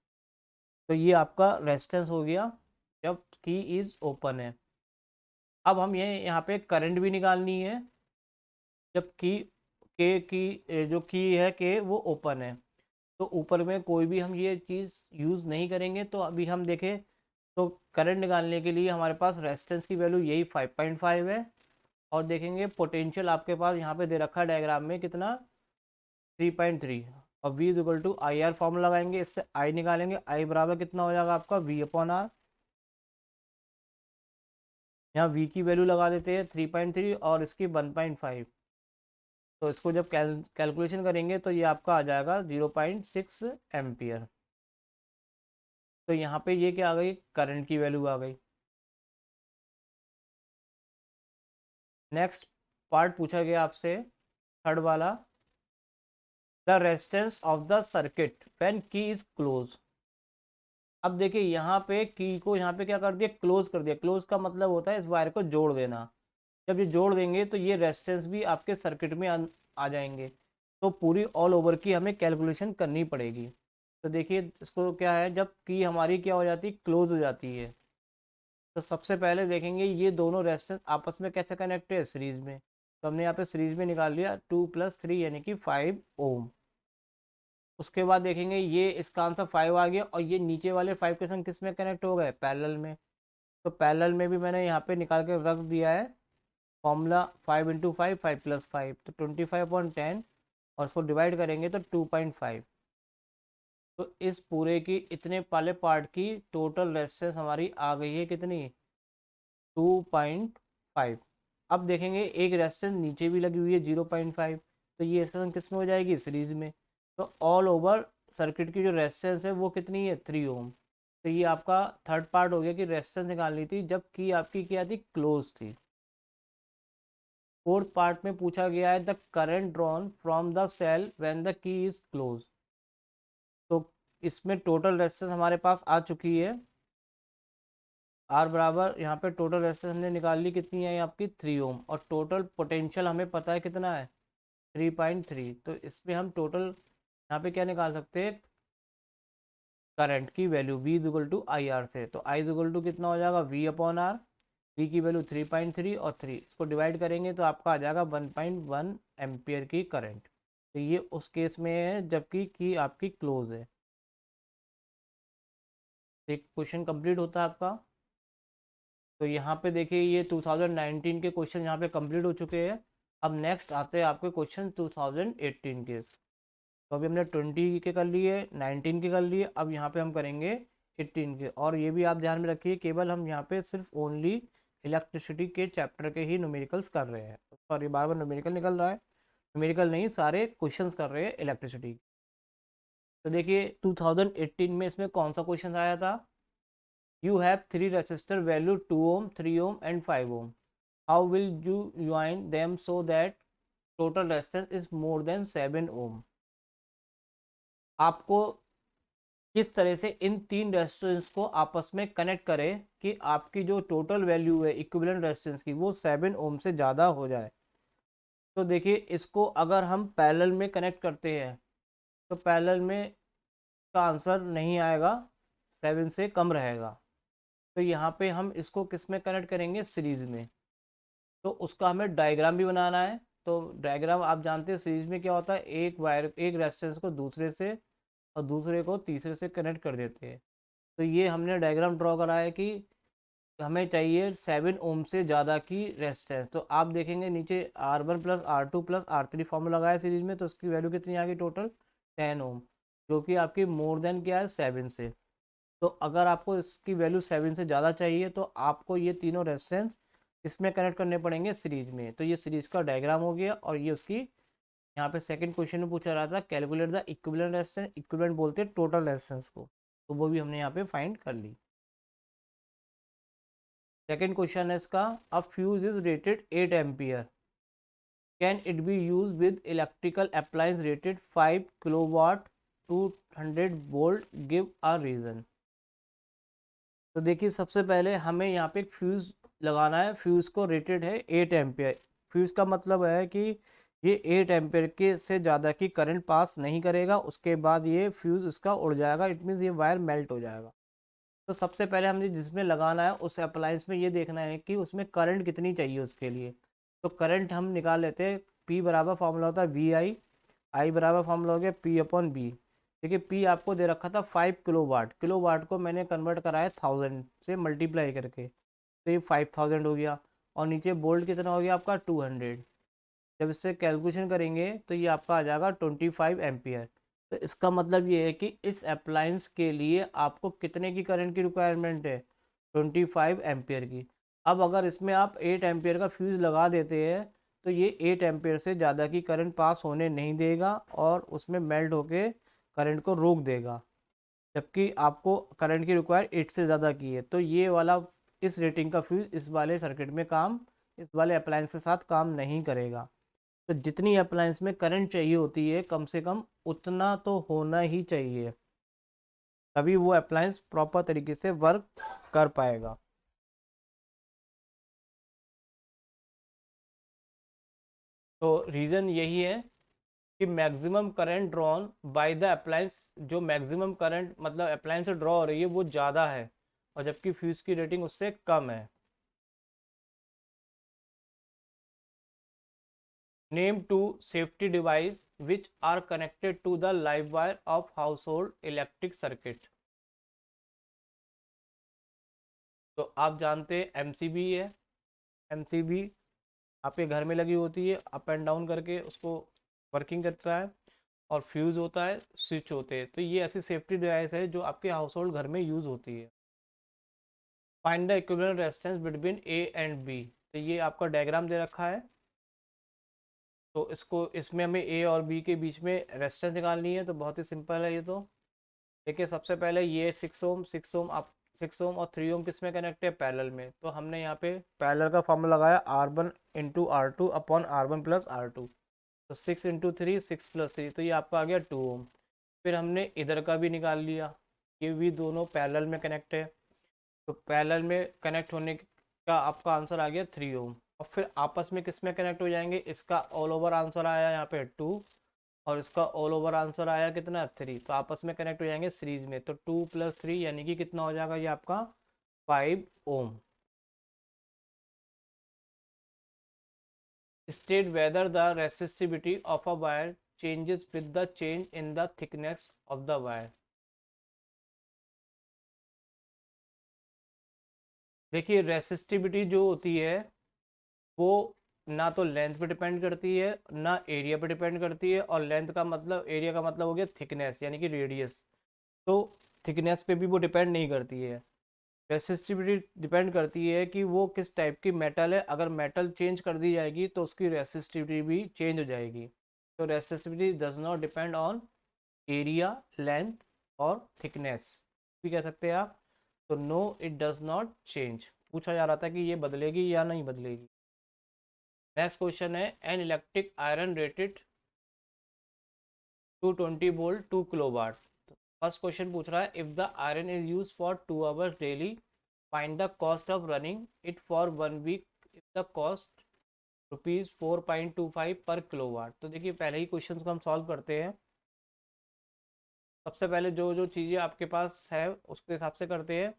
तो ये आपका रेजिस्टेंस हो गया जब की इज ओपन है। अब हम ये यहाँ पे करंट भी निकालनी है जब की जो की है के वो ओपन है। तो ऊपर में कोई भी हम ये चीज़ यूज़ नहीं करेंगे। तो अभी हम देखें तो करंट निकालने के लिए हमारे पास रेजिस्टेंस की वैल्यू यही 5.5 है। और देखेंगे पोटेंशियल आपके पास यहाँ पे दे रखा है डायग्राम में कितना, 3.3। और V is equal to I R formula लगाएंगे, इससे I निकालेंगे। I बराबर कितना हो जाएगा आपका, V अपॉन आर। यहाँ V की वैल्यू लगा देते हैं 3.3 और इसकी 1.5। तो इसको जब कैलकुलेशन करेंगे तो ये आपका आ जाएगा 0.6 एम्पियर। तो यहाँ पे ये क्या आ गई, करंट की वैल्यू आ गई। नेक्स्ट पार्ट पूछा गया आपसे, थर्ड वाला, the resistance of the circuit when की इज क्लोज। अब देखिए यहाँ पे की को यहाँ पे क्या कर दिया, क्लोज कर दिया। क्लोज का मतलब होता है इस वायर को जोड़ देना। जब ये जोड़ देंगे तो ये रेजिस्टेंस भी आपके सर्किट में आ जाएंगे। तो पूरी ऑल ओवर की हमें कैलकुलेशन करनी पड़ेगी। तो देखिए इसको क्या है, जब की हमारी क्या हो जाती है, क्लोज हो जाती है। तो सबसे पहले देखेंगे ये दोनों रेजिस्टेंस आपस में कैसे कनेक्ट है, सीरीज में। तो हमने यहाँ पे सीरीज में निकाल लिया 2 प्लस 3 यानी कि 5 ओम। उसके बाद देखेंगे ये इसका आंसर 5 आ गया और ये नीचे वाले 5 के संग किस में कनेक्ट हो गए, पैरेलल में। तो पैरेलल में भी मैंने यहाँ पे निकाल के रख दिया है फॉर्मूला, 5 इंटू 5, 5 प्लस 5, तो 25/10। और इसको डिवाइड करेंगे तो 2.5। तो इस पूरे की इतने वाले पार्ट की टोटल रेजिस्टेंस हमारी आ गई है कितनी, 2.5। अब देखेंगे एक रेजिस्टेंस नीचे भी लगी हुई है 0.5, तो ये रेजिस्टेंस किस में हो जाएगी, सीरीज में। तो ऑल ओवर सर्किट की जो रेजिस्टेंस है वो कितनी है, 3 ओम। तो ये आपका थर्ड पार्ट हो गया कि रेजिस्टेंस निकालनी थी जब की आपकी क्या थी, क्लोज थी। फोर्थ पार्ट में पूछा गया है the current drawn from the cell when the key is close. तो इसमें टोटल रेजिस्टेंस हमारे पास आ चुकी है। आर बराबर यहाँ पे टोटल रेजिस्टेंस हमने निकाल ली, कितनी है आपकी, 3 ओम। और टोटल पोटेंशियल हमें पता है कितना है, 3.3। तो इसमें हम टोटल यहाँ पे क्या निकाल सकते हैं, करंट की value V is equal to I R से। तो I इज इक्वल टू कितना हो जाएगा, V अपॉन आर। V की वैल्यू 3.3 और 3, इसको डिवाइड करेंगे तो आपका आ जाएगा 1.1 एम्पियर की करंट। तो ये उस केस में है जबकि की आपकी क्लोज है। एक क्वेश्चन कंप्लीट होता है आपका। तो यहाँ पे देखिए ये 2019 के क्वेश्चन यहाँ पे कंप्लीट हो चुके हैं। अब नेक्स्ट आते हैं आपके क्वेश्चन 2018 के। तो अभी हमने 20 के कर लिए, 19 के कर लिए, अब यहाँ पे हम करेंगे 18 के। और ये भी आप ध्यान में रखिए केवल हम यहाँ पे सिर्फ ओनली इलेक्ट्रिसिटी के चैप्टर के ही न्यूमेरिकल्स कर रहे हैं। सॉरी बार बार न्यूमेरिकल निकल रहा है, न्यूमेरिकल नहीं, सारे क्वेश्चंस कर रहे हैं इलेक्ट्रिसिटी। तो देखिए 2018 में इसमें कौन सा क्वेश्चन आया था, You have three resistor value 2 ohm, 3 ohm and 5 ohm. How will you join them so that total resistance is more than 7 ohm? आपको किस तरह से इन तीन रेजिस्टेंस को आपस में कनेक्ट करें कि आपकी जो टोटल वैल्यू है इक्विवेलेंट रेजिस्टेंस की वो 7 ओम से ज़्यादा हो जाए। तो देखिए इसको अगर हम पैरेलल में कनेक्ट करते हैं तो पैरेलल में का आंसर नहीं आएगा, 7 से कम रहेगा। तो यहाँ पे हम इसको किस में कनेक्ट करेंगे, सीरीज में। तो उसका हमें डायग्राम भी बनाना है। तो डायग्राम आप जानते हैं सीरीज में क्या होता है, एक वायर एक रेजिस्टेंस को दूसरे से और दूसरे को तीसरे से कनेक्ट कर देते हैं। तो ये हमने डायग्राम ड्रॉ करा है कि हमें चाहिए 7 ओम से ज़्यादा की रेजिस्टेंस। तो आप देखेंगे नीचे R1 plus R2 plus R3 formula लगाया सीरीज में, तो उसकी वैल्यू कितनी आ गई टोटल 10 ओम, जो कि आपकी मोर देन क्या है 7 से। तो अगर आपको इसकी वैल्यू 7 से ज़्यादा चाहिए तो आपको ये तीनों रेजिस्टेंस इसमें कनेक्ट करने पड़ेंगे सीरीज में। तो ये सीरीज का डायग्राम हो गया। और ये उसकी यहाँ पे सेकंड क्वेश्चन में पूछा रहा था calculate the equivalent resistance, equivalent बोलते हैं टोटल रेजिस्टेंस को, तो वो भी हमने यहाँ पे फाइंड कर ली। सेकंड क्वेश्चन है इसका, a fuse is rated 8 ampere, can it be use with electrical appliance rated 5 kilowatt 200 volt, give a reason. तो देखिए सबसे पहले हमें यहाँ पे एक फ्यूज लगाना है। फ्यूज को रेटेड है 8 एम्पियर। फ्यूज का मतलब है कि ये 8 एम्पियर के से ज़्यादा की करंट पास नहीं करेगा, उसके बाद ये फ्यूज उसका उड़ जाएगा, इट मीन्स ये वायर मेल्ट हो जाएगा। तो सबसे पहले हमने जिसमें लगाना है उस अप्लायंस में ये देखना है कि उसमें करंट कितनी चाहिए उसके लिए। तो करंट हम निकाल लेते हैं, P बराबर फॉर्मूला होता है VI, I बराबर फॉर्मूला हो गया P/B। देखिए P आपको दे रखा था 5 किलोवाट, किलोवाट को मैंने कन्वर्ट करा है 1000 से मल्टीप्लाई करके, तो ये 5000 हो गया। और नीचे बोल्ट कितना हो गया आपका 200। जब इससे कैलकुलेशन करेंगे तो ये आपका आ जाएगा 25 एम्पियर। तो इसका मतलब ये है कि इस अप्लायंस के लिए आपको कितने की करंट की रिक्वायरमेंट है, 25 एम्पियर की। अब अगर इसमें आप 8 एम्पियर का फ्यूज़ लगा देते हैं तो ये 8 एम्पियर से ज़्यादा की करंट पास होने नहीं देगा और उसमें मेल्ट होके करंट को रोक देगा, जबकि आपको करंट की रिक्वायर 8 से ज़्यादा की है। तो ये वाला इस रेटिंग का फ्यूज़ इस वाले सर्किट में काम, इस वाले अप्लायंस के साथ काम नहीं करेगा। तो जितनी अप्लायंस में करंट चाहिए होती है कम से कम उतना तो होना ही चाहिए, तभी वो अप्लायंस प्रॉपर तरीके से वर्क कर पाएगा। तो रीज़न यही है कि maximum current drawn by the appliance, जो मैक्सिमम करंट मतलब अप्लायंस से ड्रॉ हो रही है वो ज़्यादा है, और जबकि फ्यूज़ की रेटिंग उससे कम है। Name two safety device which are connected to the live wire of household electric circuit. तो आप जानते हैं एमसीबी है, एमसीबी आपके घर में लगी होती है, अप एंड डाउन करके उसको वर्किंग करता है। और फ्यूज़ होता है, स्विच होते हैं। तो ये ऐसी सेफ्टी डिवाइस है जो आपके हाउस होल्ड घर में यूज़ होती है। Find the equivalent resistance between A and B. तो ये आपका डायग्राम दे रखा है। तो इसको इसमें हमें ए और बी के बीच में रेजिस्टेंस निकालनी है। तो बहुत ही सिंपल है ये। तो देखिए सबसे पहले ये 6 ओम, 6 ओम आप 6 ओम और 3 ओम किस में कनेक्ट है, पैरेलल में। तो हमने यहाँ पे पैरेलल का फॉर्मूला लगाया R1 × R2 upon R1 plus R2। तो 6 × 3 6 + 3, तो ये आपका आ गया 2 ओम। फिर हमने इधर का भी निकाल लिया, ये भी दोनों पैरेलल में कनेक्ट है। तो पैरेलल में कनेक्ट होने का आपका आंसर आ गया 3 ओम। और फिर आपस में किस में कनेक्ट हो जाएंगे, इसका ऑल ओवर आंसर आया यहाँ पे 2 और इसका ऑल ओवर आंसर आया कितना 3। तो आपस में कनेक्ट हो जाएंगे सीरीज में। तो 2 + 3 यानी कि कितना हो जाएगा ये आपका 5 ohm. State whether the resistivity of a wire changes with the change in the thickness of the wire. देखिए रेसिस्टिविटी जो होती है वो ना तो लेंथ पे डिपेंड करती है ना एरिया पे डिपेंड करती है। और लेंथ का मतलब, एरिया का मतलब हो गया थिकनेस यानी कि रेडियस। तो थिकनेस पे भी वो डिपेंड नहीं करती है। रेसिस्टिविटी डिपेंड करती है कि वो किस टाइप की मेटल है। अगर मेटल चेंज कर दी जाएगी तो उसकी रेसिस्टिविटी भी चेंज हो जाएगी। तो resistivity does not depend on area, length और थिकनेस भी कह सकते हैं आप। तो no it does not change. पूछा जा रहा था कि ये बदलेगी या नहीं बदलेगी। नेक्स्ट क्वेश्चन है an electric iron rated 220 volt 2 kilowatt. First question पूछ रहा है if the iron is use for 2 hours daily find the cost of running it for 1 week if the cost ₹4.25 per kilowatt. तो देखिए पहले ही question को हम solve करते हैं। सबसे पहले जो जो चीज़ें आपके पास है उसके हिसाब से करते हैं।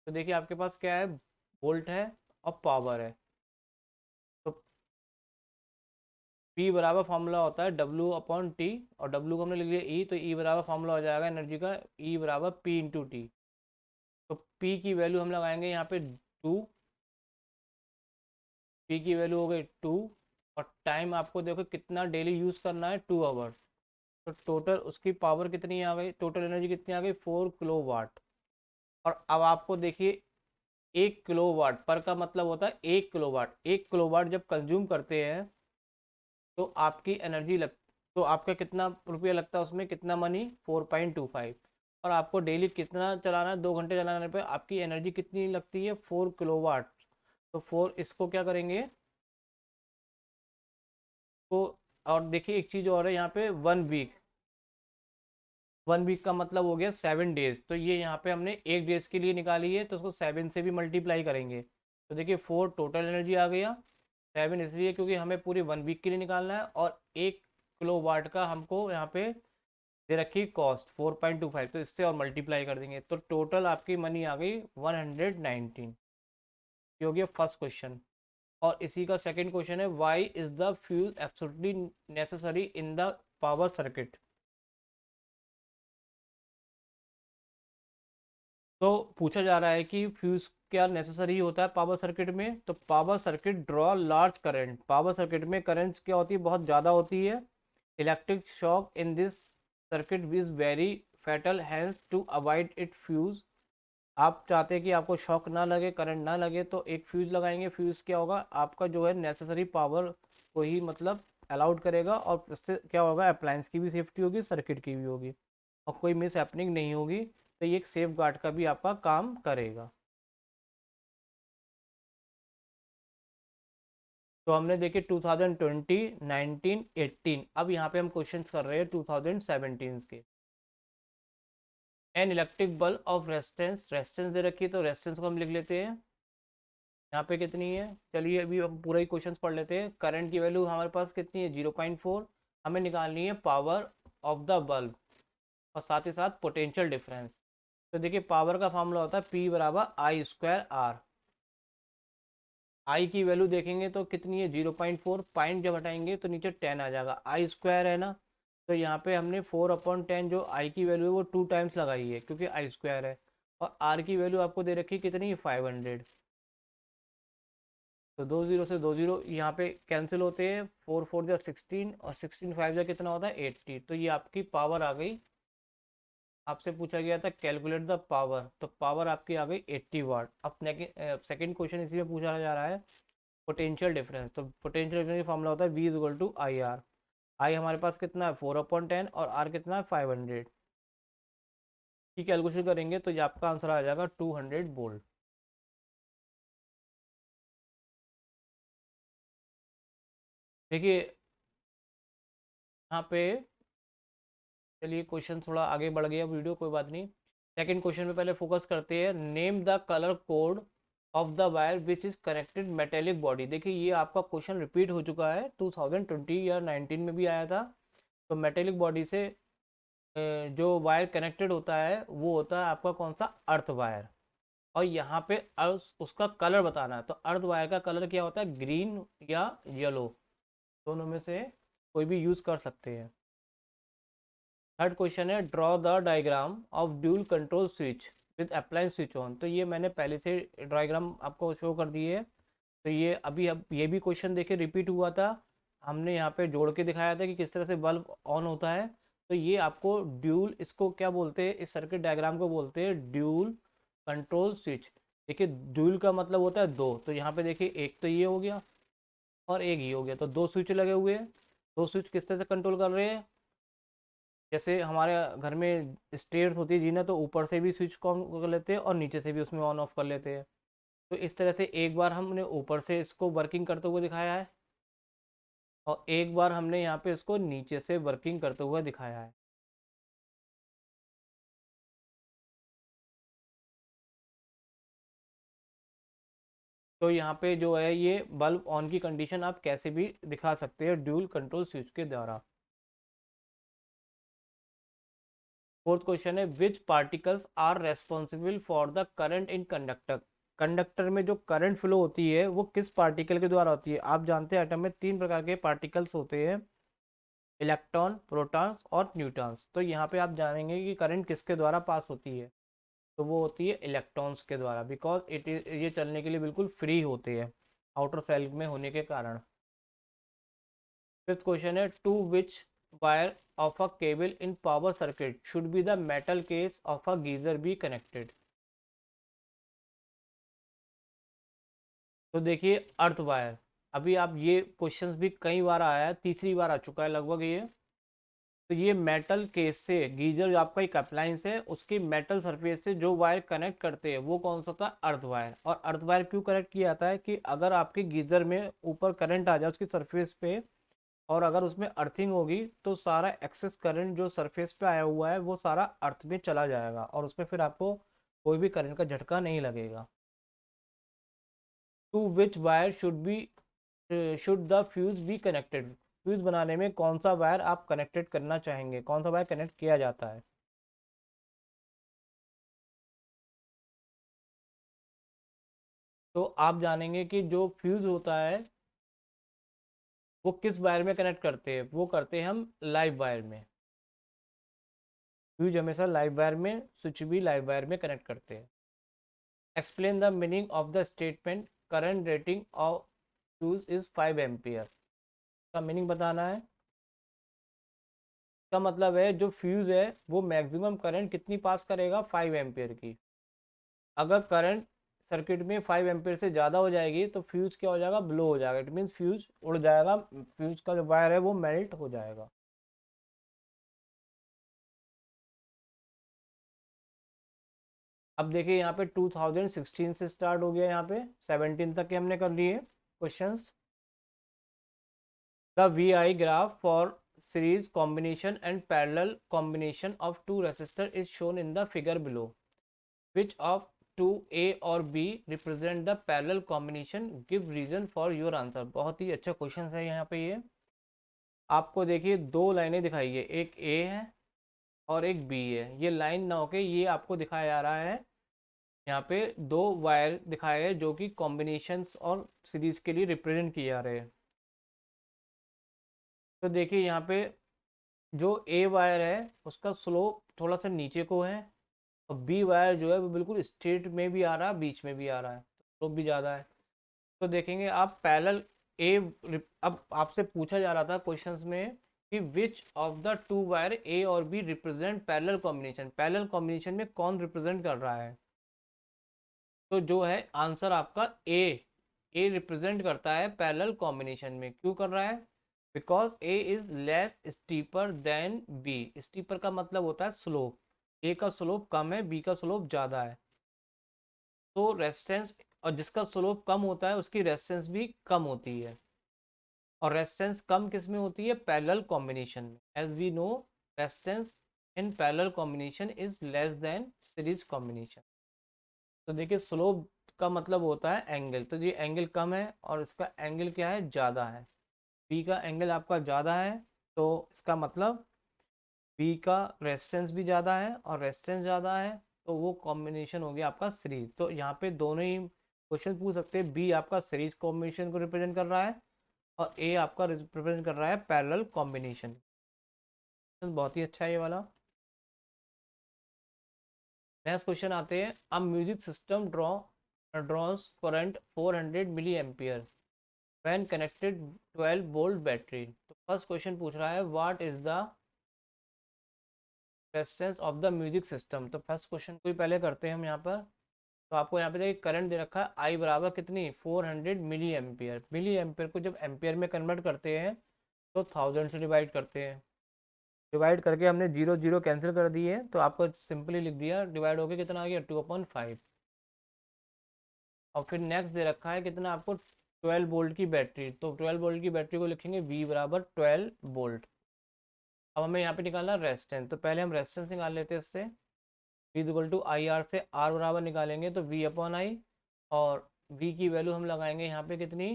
तो देखिए आपके पास क्या है, वोल्ट है और पावर है। तो P बराबर फॉर्मूला होता है W/T, और W को हमने लिख लिया E, तो E बराबर फॉर्मूला हो जाएगा एनर्जी का E बराबर P×T। तो P की वैल्यू हम लगाएंगे यहाँ पे 2, P की वैल्यू हो गई 2, और टाइम आपको देखो कितना डेली यूज़ करना है 2 आवर्स। तो टोटल उसकी पावर कितनी आ गई, टोटल एनर्जी कितनी आ गई 4 किलोवाट। और अब आपको देखिए 1 किलोवाट पर का मतलब होता है 1 किलोवाट। 1 किलोवाट जब कंज्यूम करते हैं तो आपकी एनर्जी लग, तो आपका कितना रुपया लगता है उसमें, कितना मनी 4.25। और आपको डेली कितना चलाना है, 2 घंटे चलाने पे आपकी एनर्जी कितनी लगती है 4 किलोवाट। तो 4 इसको क्या करेंगे तो, और देखिए एक चीज़ और है यहाँ पे 1 वीक। 1 वीक का मतलब हो गया 7 डेज। तो ये यहाँ पे हमने 1 डेज के लिए निकाली है, तो उसको 7 से भी मल्टीप्लाई करेंगे। तो देखिए 4 टोटल एनर्जी आ गया, 7 इसलिए क्योंकि हमें पूरी 1 वीक के लिए निकालना है, और 1 किलोवाट का हमको यहाँ पे दे रखी कॉस्ट 4.25, तो इससे और मल्टीप्लाई कर देंगे। तो टोटल आपकी मनी आ गई 119। ये हो गया फर्स्ट क्वेश्चन। और इसी का सेकंड क्वेश्चन है why is the fuse absolutely necessary in the power circuit. तो पूछा जा रहा है कि फ्यूज क्या नेसेसरी होता है पावर सर्किट में। तो power circuit draw large current, power circuit में करंट क्या होती है, बहुत ज़्यादा होती है। Electric shock in this circuit is very fatal, hence to avoid it fuse. आप चाहते हैं कि आपको शॉक ना लगे, करंट ना लगे, तो एक फ्यूज लगाएंगे। फ्यूज क्या होगा, आपका जो है नेसेसरी पावर को ही मतलब अलाउड करेगा, और इससे क्या होगा, अप्लायंस की भी सेफ्टी होगी, सर्किट की भी होगी, और कोई मिस हैपनिंग नहीं होगी। तो ये एक सेफ गार्ड का भी आपका काम करेगा। तो हमने देखे 2020, 19, 18। अब यहाँ पे हम क्वेश्चंस कर रहे हैं 2017 के। An electric bulb of resistance, resistance दे रखी है तो रेजिस्टेंस को हम लिख लेते हैं। यहाँ पे कितनी है, चलिए अभी हम पूरा ही क्वेश्चन पढ़ लेते हैं। करंट की वैल्यू हमारे पास कितनी है 0.4। हमें निकालनी है पावर ऑफ द बल्ब, और साथ ही साथ पोटेंशियल डिफरेंस। तो देखिए पावर का फॉर्मूला होता है P बराबर I²R। आई की वैल्यू देखेंगे तो कितनी है 0.4, पॉइंट जब हटाएंगे तो नीचे 10 आ जाएगा, I² है ना। तो यहाँ पे हमने 4/10 जो आई की वैल्यू है वो 2 टाइम्स लगाई है क्योंकि I² है। और आर की वैल्यू आपको दे रखी है कितनी, 500। तो 2 0 से 2 0 यहाँ पे कैंसिल होते हैं, 4 4 जा 16, और 16 5 जा कितना होता है 80। तो ये आपकी पावर आ गई। आपसे पूछा गया था कैलकुलेट द पावर, तो पावर आपकी आ गई 80 वाट। अब सेकंड क्वेश्चन इसी में पूछा जा रहा है पोटेंशियल डिफरेंस। तो पोटेंशियल डिफरेंस का फॉर्मूला होता है V = IR। आई हमारे पास कितना है 4/10, और आर कितना है 500 की कैलकुलेशन करेंगे तो ये आपका आंसर आ जाएगा 200 वोल्ट। देखिए यहाँ पे, चलिए क्वेश्चन थोड़ा आगे बढ़ गया वीडियो, कोई बात नहीं। सेकंड क्वेश्चन में पहले फोकस करते हैं। Name the colour code of the wire which is connected metallic body. देखिए ये आपका क्वेश्चन रिपीट हो चुका है, 2020 या 19 में भी आया था। तो मेटेलिक बॉडी से जो वायर कनेक्टेड होता है वो होता है आपका कौन सा, अर्थ वायर। और यहाँ पे उसका कलर बताना है। तो अर्थ वायर का कलर क्या होता है, ग्रीन या येलो, दोनों में से कोई भी यूज कर सकते हैं। थर्ड क्वेश्चन है draw the diagram of dual control switch with appliance switch on. तो ये मैंने पहले से डायग्राम आपको शो कर दिए है। तो ये अभी अब ये भी क्वेश्चन देखिए रिपीट हुआ था, हमने यहाँ पे जोड़ के दिखाया था कि किस तरह से बल्ब ऑन होता है। तो ये आपको ड्यूल, इसको क्या बोलते हैं, इस सर्किट डायग्राम को बोलते हैं ड्यूल कंट्रोल स्विच। देखिए ड्यूल का मतलब होता है दो, तो यहाँ पे देखिए एक तो ये हो गया और एक ये हो गया, तो दो स्विच लगे हुए हैं। दो स्विच किस तरह से कंट्रोल कर रहे हैं, जैसे हमारे घर में स्टेयर्स होती है जी ना, तो ऊपर से भी स्विच ऑन कर लेते हैं और नीचे से भी उसमें ऑन ऑफ कर लेते हैं। तो इस तरह से एक बार हमने ऊपर से इसको वर्किंग करते हुए दिखाया है और एक बार हमने यहाँ पे इसको नीचे से वर्किंग करते हुए दिखाया है। तो यहाँ पे जो है ये बल्ब ऑन की कंडीशन आप कैसे भी दिखा सकते हैं ड्यूल कंट्रोल स्विच के द्वारा। फोर्थ क्वेश्चन है which particles are responsible for the current in conductor. Conductor में जो करंट फ्लो होती है वो किस पार्टिकल के द्वारा होती है। आप जानते हैं एटम में तीन प्रकार के पार्टिकल्स होते हैं, इलेक्ट्रॉन, प्रोटॉन्स और न्यूट्रॉन्स। तो यहाँ पे आप जानेंगे कि करंट किसके द्वारा पास होती है, तो वो होती है इलेक्ट्रॉन्स के द्वारा, बिकॉज इट इज ये चलने के लिए बिल्कुल फ्री होते हैं आउटर सेल में होने के कारण। फिफ्थ क्वेश्चन है to which wire of a cable in power circuit should be the metal case of a geyser be connected. तो देखिए अर्थ वायर, अभी आप ये क्वेश्चंस भी कई बार आया है, तीसरी बार आ चुका है लगभग ये। तो ये मेटल केस से गीजर जो आपका एक अप्लायंस है उसकी मेटल सरफेस से जो वायर कनेक्ट करते हैं वो कौन सा था, अर्थ वायर। और अर्थ वायर क्यों कनेक्ट किया जाता है कि अगर आपके गीजर में ऊपर करंट आ जाए उसकी सरफेस पे और अगर उसमें अर्थिंग होगी तो सारा एक्सेस करंट जो सरफेस पे आया हुआ है वो सारा अर्थ में चला जाएगा और उसमें फिर आपको कोई भी करंट का झटका नहीं लगेगा। To which wire should the fuse be connected. Fuse बनाने में कौन सा वायर आप कनेक्टेड करना चाहेंगे, कौन सा वायर कनेक्ट किया जाता है। तो आप जानेंगे कि जो फ्यूज होता है वो किस वायर में कनेक्ट करते हैं, वो करते हैं हम लाइव वायर में। फ्यूज हमेशा लाइव वायर में, स्विच भी लाइव वायर में कनेक्ट करते हैं। Explain the meaning of the statement current rating of fuse is 5 ampere. का मीनिंग बताना है। का मतलब है जो फ्यूज है वो मैक्सिमम करंट कितनी पास करेगा, 5 एम्पियर की। अगर करंट सर्किट में 5 एम्पियर से ज़्यादा हो जाएगी तो फ्यूज क्या हो जाएगा, ब्लो हो जाएगा। इट मीन्स फ्यूज उड़ जाएगा, फ्यूज का जो वायर है वो मेल्ट हो जाएगा। अब देखिए यहाँ पे 2016 से स्टार्ट हो गया, यहाँ पे 17 तक के हमने कर लिए questions. The V I graph for series combination and parallel combination of two resistor is shown in the figure below. Which of two A और B represent the parallel combination, give reason for your answer. बहुत ही अच्छा question है यहाँ पे ये। आपको देखिए दो लाइनें दिखाई है, एक ए है और एक बी है। ये लाइन ना होके ये आपको दिखाया जा रहा है, यहाँ पे दो वायर दिखाए हैं जो कि कॉम्बिनेशंस और सीरीज के लिए रिप्रेजेंट किए जा रहे हैं। तो देखिए यहाँ पे जो ए वायर है उसका स्लोप थोड़ा सा नीचे को है और बी वायर जो है वो बिल्कुल स्ट्रेट में भी आ रहा है, बीच में भी आ रहा है, स्लोप भी ज़्यादा है। तो देखेंगे आप पैरेलल ए, अब आपसे पूछा जा रहा था क्वेश्चंस में कि which of the two wire A और B represent parallel combination, parallel combination में कौन रिप्रेजेंट कर रहा है। तो जो है आंसर आपका ए रिप्रेजेंट करता है पैरेलल कॉम्बिनेशन में। क्यों कर रहा है, because A is less steeper than B. Steeper का मतलब होता है स्लोप, ए का स्लोप कम है, बी का स्लोप ज़्यादा है। तो रेजिस्टेंस, और जिसका स्लोप कम होता है उसकी रेजिस्टेंस भी कम होती है। और रेजिस्टेंस कम किस में होती है, पैरेलल कॉम्बिनेशन में। As we know resistance in parallel combination is less than series combination. तो देखिए स्लोप का मतलब होता है एंगल, तो ये एंगल कम है और इसका एंगल क्या है, ज़्यादा है। बी का एंगल आपका ज़्यादा है तो इसका मतलब बी का रेजिस्टेंस भी ज़्यादा है और रेजिस्टेंस ज़्यादा है तो वो कॉम्बिनेशन हो गया आपका सीरीज। तो यहाँ पे दोनों ही क्वेश्चन पूछ सकते हैं, बी आपका सीरीज कॉम्बिनेशन को रिप्रेजेंट कर रहा है और ए आपका रिप्रेजेंट कर रहा है पैरेलल कॉम्बिनेशन। बहुत ही अच्छा है ये वाला। नेक्स्ट क्वेश्चन आते हैं, a music system draws current 400 milli ampere when connected 12 volt battery. तो फर्स्ट क्वेश्चन पूछ रहा है what is the resistance of the music system. तो फर्स्ट क्वेश्चन को ही पहले करते हैं हम यहाँ पर। तो आपको यहाँ पे देखिए करंट दे रखा है आई बराबर कितनी, 400 मिली एम्पियर। मिली एम्पियर को जब एम्पियर में कन्वर्ट करते हैं तो 1000 से डिवाइड करते हैं, डिवाइड करके हमने जीरो जीरो कैंसिल कर दिए, तो आपको सिंपली लिख दिया डिवाइड होके कितना आ गया 2/5। और फिर नेक्स्ट दे रखा है कितना आपको 12 वोल्ट की बैटरी, तो 12 वोल्ट की बैटरी को लिखेंगे V बराबर 12 वोल्ट। अब हमें यहाँ पे निकालना रेजिस्टेंस, तो पहले हम रेजिस्टेंस निकाल लेते हैं इससे। V equal to I R से R बराबर निकालेंगे तो V/I, और V की वैल्यू हम लगाएंगे यहाँ पे कितनी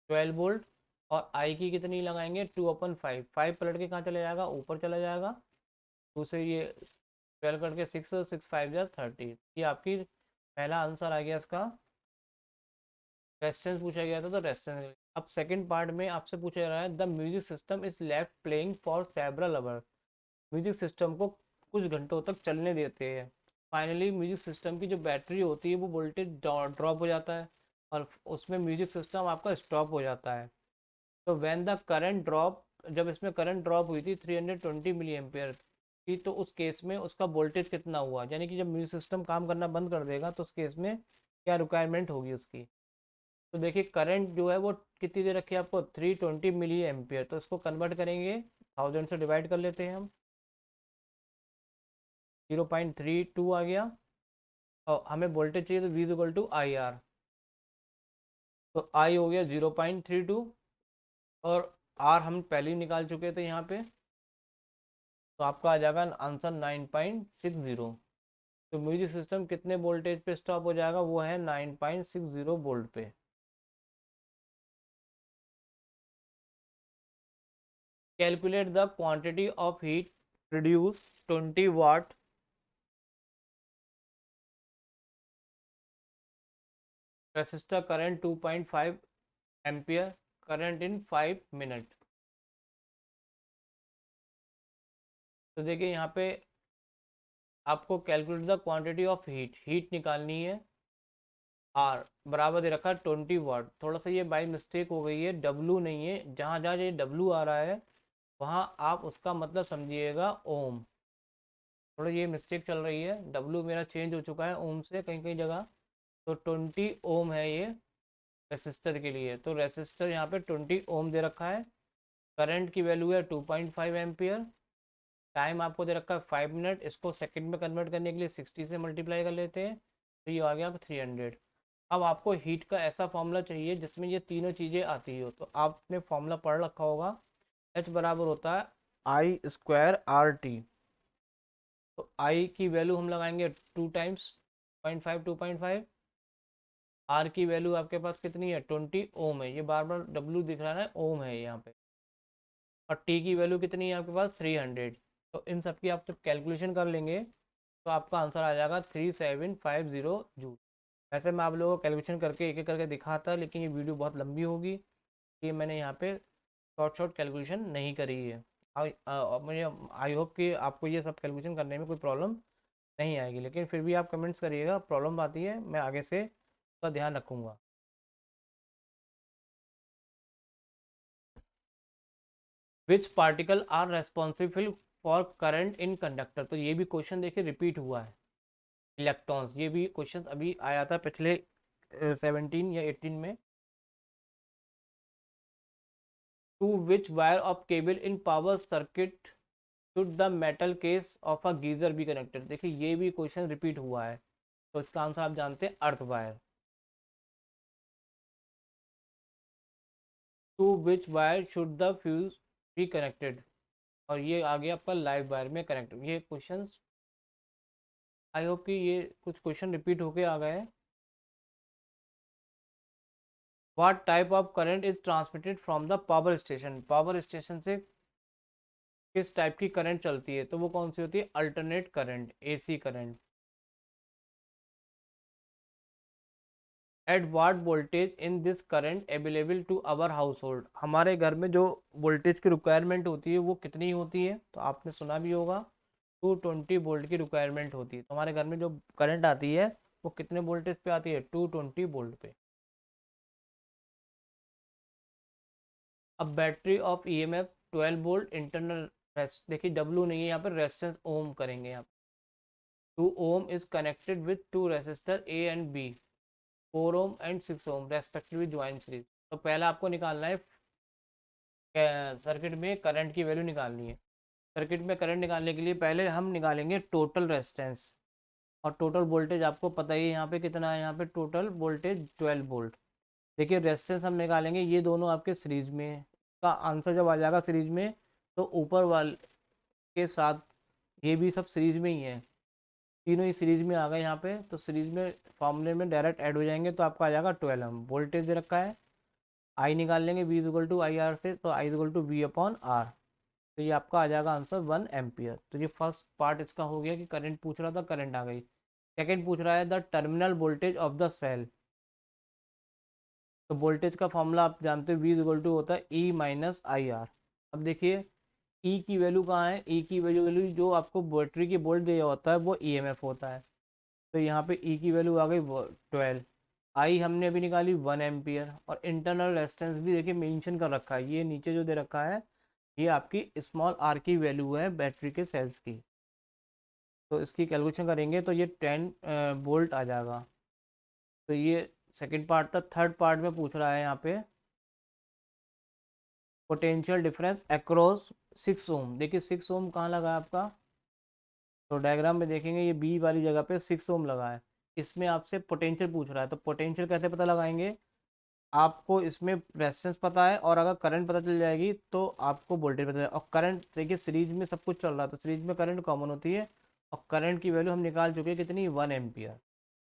12 वोल्ट, और I की कितनी लगाएंगे 2/5। 5 पलट के कहाँ चला जाएगा, ऊपर चला जाएगा। टू से ये 12 कट के 6, 6×5 = 30। ये आपकी पहला आंसर आ गया इसका। रेजिस्टेंस पूछा गया था तो रेजिस्टेंस। अब सेकंड पार्ट में आपसे पूछा जा रहा है the music system is left playing for several hour. Music system को कुछ घंटों तक चलने देते हैं। फाइनली म्यूजिक सिस्टम की जो बैटरी होती है वो वोल्टेज ड्रॉप हो जाता है, और उसमें म्यूजिक सिस्टम आपका स्टॉप हो जाता है। तो व्हेन द करंट ड्रॉप, जब इसमें करंट ड्रॉप हुई थी 320 मिली एम्पियर की, तो उस केस में उसका वोल्टेज कितना हुआ, यानी कि जब म्यूजिक सिस्टम काम करना बंद कर देगा तो उस केस में क्या रिक्वायरमेंट होगी उसकी। तो देखिए करंट जो है वो कितनी दे रखी है आपको 320 मिली एम्पियर, तो इसको कन्वर्ट करेंगे 1000 से डिवाइड कर लेते हैं हम, 0.32 आ गया। और हमें वोल्टेज चाहिए तो V equal to I R, तो I हो गया 0.32, और R हम पहले ही निकाल चुके थे यहाँ पे, तो आपका आ जाएगा आंसर 9.60। तो म्यूजिक सिस्टम कितने वोल्टेज पे स्टॉप हो जाएगा, वो है 9.60 वोल्ट पे। Calculate the quantity of heat produce 20 watt resistor current 2.5 ampere current in 5 minute. तो देखिए यहाँ पे आपको calculate the quantity of heat, heat निकालनी है। आर बराबर दे रखा है 20 वाट, थोड़ा सा ये बाई मिस्टेक हो गई है, डब्लू नहीं है, जहाँ जहाँ ये डब्लू आ रहा है वहाँ आप उसका मतलब समझिएगा ओम। थोड़ा ये मिस्टेक चल रही है, डब्लू मेरा चेंज हो चुका है ओम से कहीं कहीं जगह। तो 20 ओम है ये रेसिस्टर के लिए, तो रेसिस्टर यहाँ पे 20 ओम दे रखा है। करंट की वैल्यू है 2.5 एम्पियर। टाइम आपको दे रखा है 5 मिनट, इसको सेकंड में कन्वर्ट करने के लिए 60 से मल्टीप्लाई कर लेते हैं, तो ये आ गया 300। अब आपको हीट का ऐसा फॉर्मूला चाहिए जिसमें ये तीनों चीज़ें आती हो, तो आपने फॉर्मूला पढ़ रखा होगा, H बराबर होता है I²RT। तो I की वैल्यू हम लगाएंगे 2 टाइम्स 0.5 2.5। R की वैल्यू आपके पास कितनी है 20 ओम है, ये बार बार W दिख रहा है ओम है यहाँ पे। और T की वैल्यू कितनी है आपके पास 300। तो इन सब की आप जब कैलकुलेशन कर लेंगे तो आपका आंसर आ जाएगा 3750 जूल। वैसे मैं आप लोगों को कैलकुलेशन करके एक एक करके दिखाता, लेकिन ये वीडियो बहुत लंबी होगी, ये मैंने यहाँ पे शॉर्ट शॉर्ट कैलकुलेशन नहीं करी है। मुझे आई होप कि आपको ये सब कैलकुलेशन करने में कोई प्रॉब्लम नहीं आएगी, लेकिन फिर भी आप कमेंट्स करिएगा, प्रॉब्लम आती है मैं आगे से उसका ध्यान रखूँगा। Which particle are responsible for current in conductor, तो ये भी क्वेश्चन देखिए रिपीट हुआ है। इलेक्ट्रॉन्स, ये भी क्वेश्चन अभी आया था पिछले 17 या 18 में। To which wire of cable in power circuit should the metal case of a geyser be connected, देखिए ये भी क्वेश्चन रिपीट हुआ है, तो इसका आंसर आप जानते हैं earth wire. To which wire should the fuse be connected, और ये आ गया आपका लाइव वायर में कनेक्ट। ये क्वेश्चन आई होप कि ये कुछ क्वेश्चन रिपीट होके आ गए हैं। What type of current is transmitted from the power station, power station से किस टाइप की करंट चलती है, तो वो कौन सी होती है alternate current, AC current. At what voltage in this current available to our household, हमारे घर में जो वोल्टेज की रिक्वायरमेंट होती है वो कितनी होती है, तो आपने सुना भी होगा 220 वोल्ट की रिक्वायरमेंट होती है। तो हमारे घर में जो करंट आती है वो कितने वोल्टेज पे आती है 220 वोल्ट पे। अब battery of EMF 12 volt internal देखिए W नहीं है यहाँ पर, रेजिस्टेंस ओम करेंगे यहाँ। 2 ohm is connected with two resistor A and B, 4 ohm and 6 ohm respectively join series. तो पहला आपको निकालना है सर्किट में करंट की वैल्यू निकालनी है। सर्किट में करंट निकालने के लिए पहले हम निकालेंगे टोटल रेजिस्टेंस, और टोटल वोल्टेज आपको पता ही है यहाँ पे कितना है, यहाँ पे टोटल वोल्टेज 12 वोल्ट। देखिए रेजिस्टेंस हम निकालेंगे, ये दोनों आपके सीरीज में है, का आंसर जब आ जाएगा सीरीज में तो ऊपर वाले के साथ ये भी सब सीरीज में ही है, तीनों ही सीरीज में आ गए यहाँ पे, तो सीरीज में फॉर्मूले में डायरेक्ट ऐड हो जाएंगे, तो आपका आ जाएगा 12। हम वोल्टेज दे रखा है, आई निकाल लेंगे V equal to I R से, तो I equal to V upon R, तो ये आपका आ जाएगा आंसर 1 एम्पियर। तो ये फर्स्ट पार्ट इसका हो गया कि करंट पूछ रहा था, करंट आ गई। सेकंड पूछ रहा है the terminal voltage of the cell, तो वोल्टेज का फॉर्मूला आप जानते हो, वी इक्वल टू होता है ई माइनस आई आर। अब देखिए ई की वैल्यू कहाँ है, ई की वैल्यू जो आपको बैटरी की वोल्ट दिया होता है वो ईएमएफ होता है, तो यहाँ पे ई की वैल्यू आ गई 12। आई हमने अभी निकाली 1 एम्पियर, और इंटरनल रेजिस्टेंस भी देखिए मेंशन कर रखा है, ये नीचे जो दे रखा है ये आपकी स्मॉल आर की वैल्यू है बैटरी के सेल्स की, तो इसकी कैलकुलेशन करेंगे तो ये 10 वोल्ट आ जाएगा। तो ये सेकंड पार्ट था। थर्ड पार्ट में पूछ रहा है यहाँ पे पोटेंशियल डिफरेंस अक्रॉस 6 ओम। देखिए 6 ओम कहाँ लगा है आपका, तो डायग्राम में देखेंगे ये बी वाली जगह पे 6 ओम लगा है, इसमें आपसे पोटेंशियल पूछ रहा है, तो पोटेंशियल कैसे पता लगाएंगे, आपको इसमें रेजिस्टेंस पता है और अगर करंट पता चल जाएगी तो आपको वोल्टेज पता चलेगा। और करंट देखिए सीरीज में सब कुछ चल रहा है, तो सीरीज में करंट कॉमन होती है, और करंट की वैल्यू हम निकाल चुके हैं कितनी, 1 एम्पियर।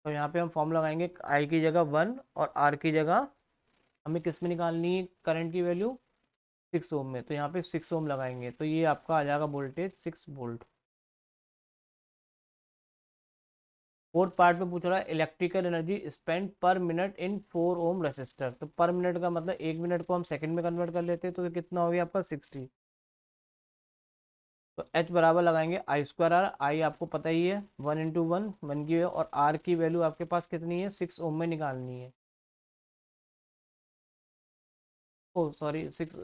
तो यहाँ पे हम फॉर्म लगाएंगे आई की जगह 1 और आर की जगह हमें किस में निकालनी है करंट की वैल्यू, 6 ओम में, तो यहाँ पे 6 ओम लगाएंगे, तो ये आपका आ जाएगा वोल्टेज 6 वोल्ट। फोर्थ पार्ट में पूछ रहा है इलेक्ट्रिकल एनर्जी स्पेंड पर मिनट इन 4 ओम रेसिस्टर, तो पर मिनट का मतलब 1 मिनट को हम सेकंड में कन्वर्ट कर लेते हैं, तो ये कितना हो गया आपका 60। तो एच बराबर लगाएंगे आई स्क्वायर आर, आई आपको पता ही है 1 इंटू 1 की है, और आर की वैल्यू आपके पास कितनी है, 6 ओम में निकालनी है। ओ सॉरी 6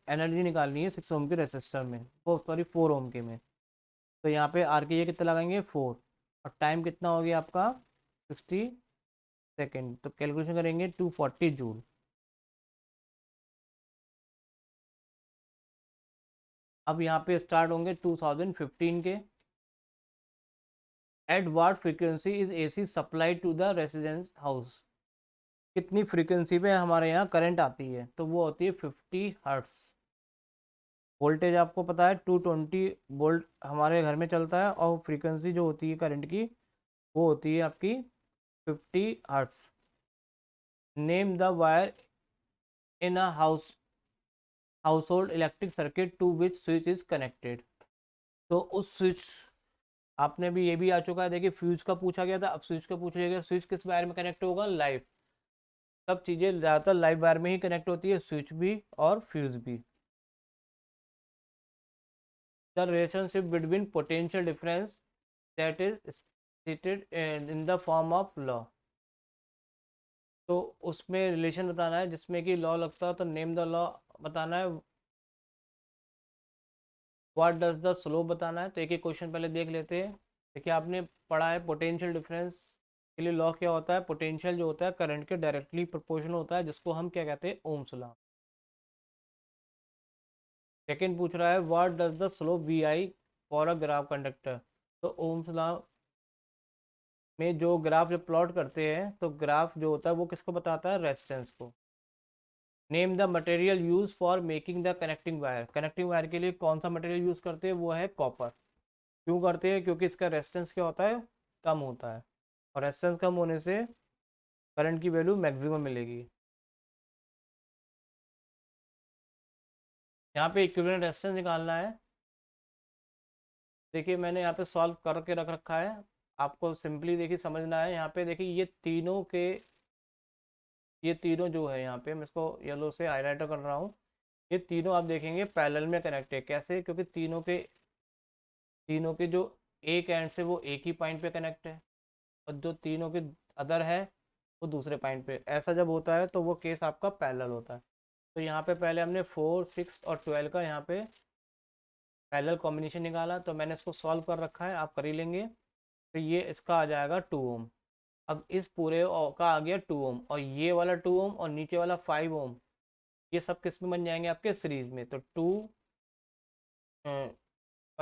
एनर्जी निकालनी है 6 ओम के रेसिस्टर में, ओ सॉरी 4 ओम के में, तो यहाँ पे आर के ये कितना लगाएंगे 4, और टाइम कितना हो गया आपका 60 सेकेंड, तो कैलकुलेशन करेंगे 240 जूल। अब यहाँ पे स्टार्ट होंगे 2015 के। At what frequency is AC supply to the residence house, कितनी फ्रीक्वेंसी पे हमारे यहाँ करंट आती है, तो वो होती है 50 हर्ट्स। वोल्टेज आपको पता है 220 वोल्ट हमारे घर में चलता है, और फ्रीक्वेंसी जो होती है करंट की वो होती है आपकी 50 hertz. Name the wire in a household electric circuit to which switch is connected, तो उस स्विच, आपने भी ये भी आ चुका है, देखिए फ्यूज का पूछा गया था, अब स्विच का पूछा गया, स्विच किस वायर में कनेक्ट होगा, लाइव। सब चीज़ें ज़्यादातर लाइव वायर में ही कनेक्ट होती है, स्विच भी और फ्यूज भी। The relationship between potential difference that is stated in the form of law, तो उसमें रिलेशन बताना है जिसमें कि लॉ लगता है, तो नेम द लॉ बताना है, व्हाट डज द स्लोप बताना है। तो एक एक क्वेश्चन पहले देख लेते हैं। देखिए आपने पढ़ा है पोटेंशियल डिफरेंस के लिए लॉ क्या होता है, पोटेंशियल जो होता है करंट के डायरेक्टली प्रोपोर्शनल होता है, जिसको हम क्या कहते हैं, ओम्स लॉ। सेकंड पूछ रहा है what does the slope V I for a graph conductor, तो ओम्स लॉ में जो ग्राफ जब प्लॉट करते हैं तो ग्राफ जो होता है वो किसको बताता है, रेजिस्टेंस को। Name the material use for making the connecting wire, connecting wire के लिए कौन सा मटेरियल यूज करते हैं, वो है कॉपर। क्यों करते हैं, क्योंकि इसका रेजिस्टेंस क्या होता है, कम होता है, और रेजिस्टेंस कम होने से करंट की वैल्यू मैक्सिमम मिलेगी। यहाँ पे इक्विवेलेंट रेजिस्टेंस निकालना है। देखिए मैंने यहाँ पे सॉल्व करके रख रखा है, आपको सिंपली देखिए समझना है। यहाँ पे देखिए ये तीनों जो है, यहाँ पे मैं इसको येलो से हाईलाइटर कर रहा हूँ, ये तीनों आप देखेंगे पैरेलल में कनेक्ट है। कैसे, क्योंकि तीनों के जो एक एंड से वो एक ही पॉइंट पे कनेक्ट है, और जो तीनों के अदर है वो दूसरे पॉइंट पे। ऐसा जब होता है तो वो केस आपका पैरेलल होता है। तो यहाँ पे पहले हमने 4, 6 और 12 का यहाँ पे पैरेलल कॉम्बिनेशन निकाला, तो मैंने इसको सॉल्व कर रखा है, आप कर ही लेंगे। तो ये इसका आ जाएगा 2 ओम। अब इस पूरे का आ गया 2 ओम, और ये वाला 2 ओम और नीचे वाला 5 ओम, ये सब किस में बन जाएंगे आपके सीरीज में, तो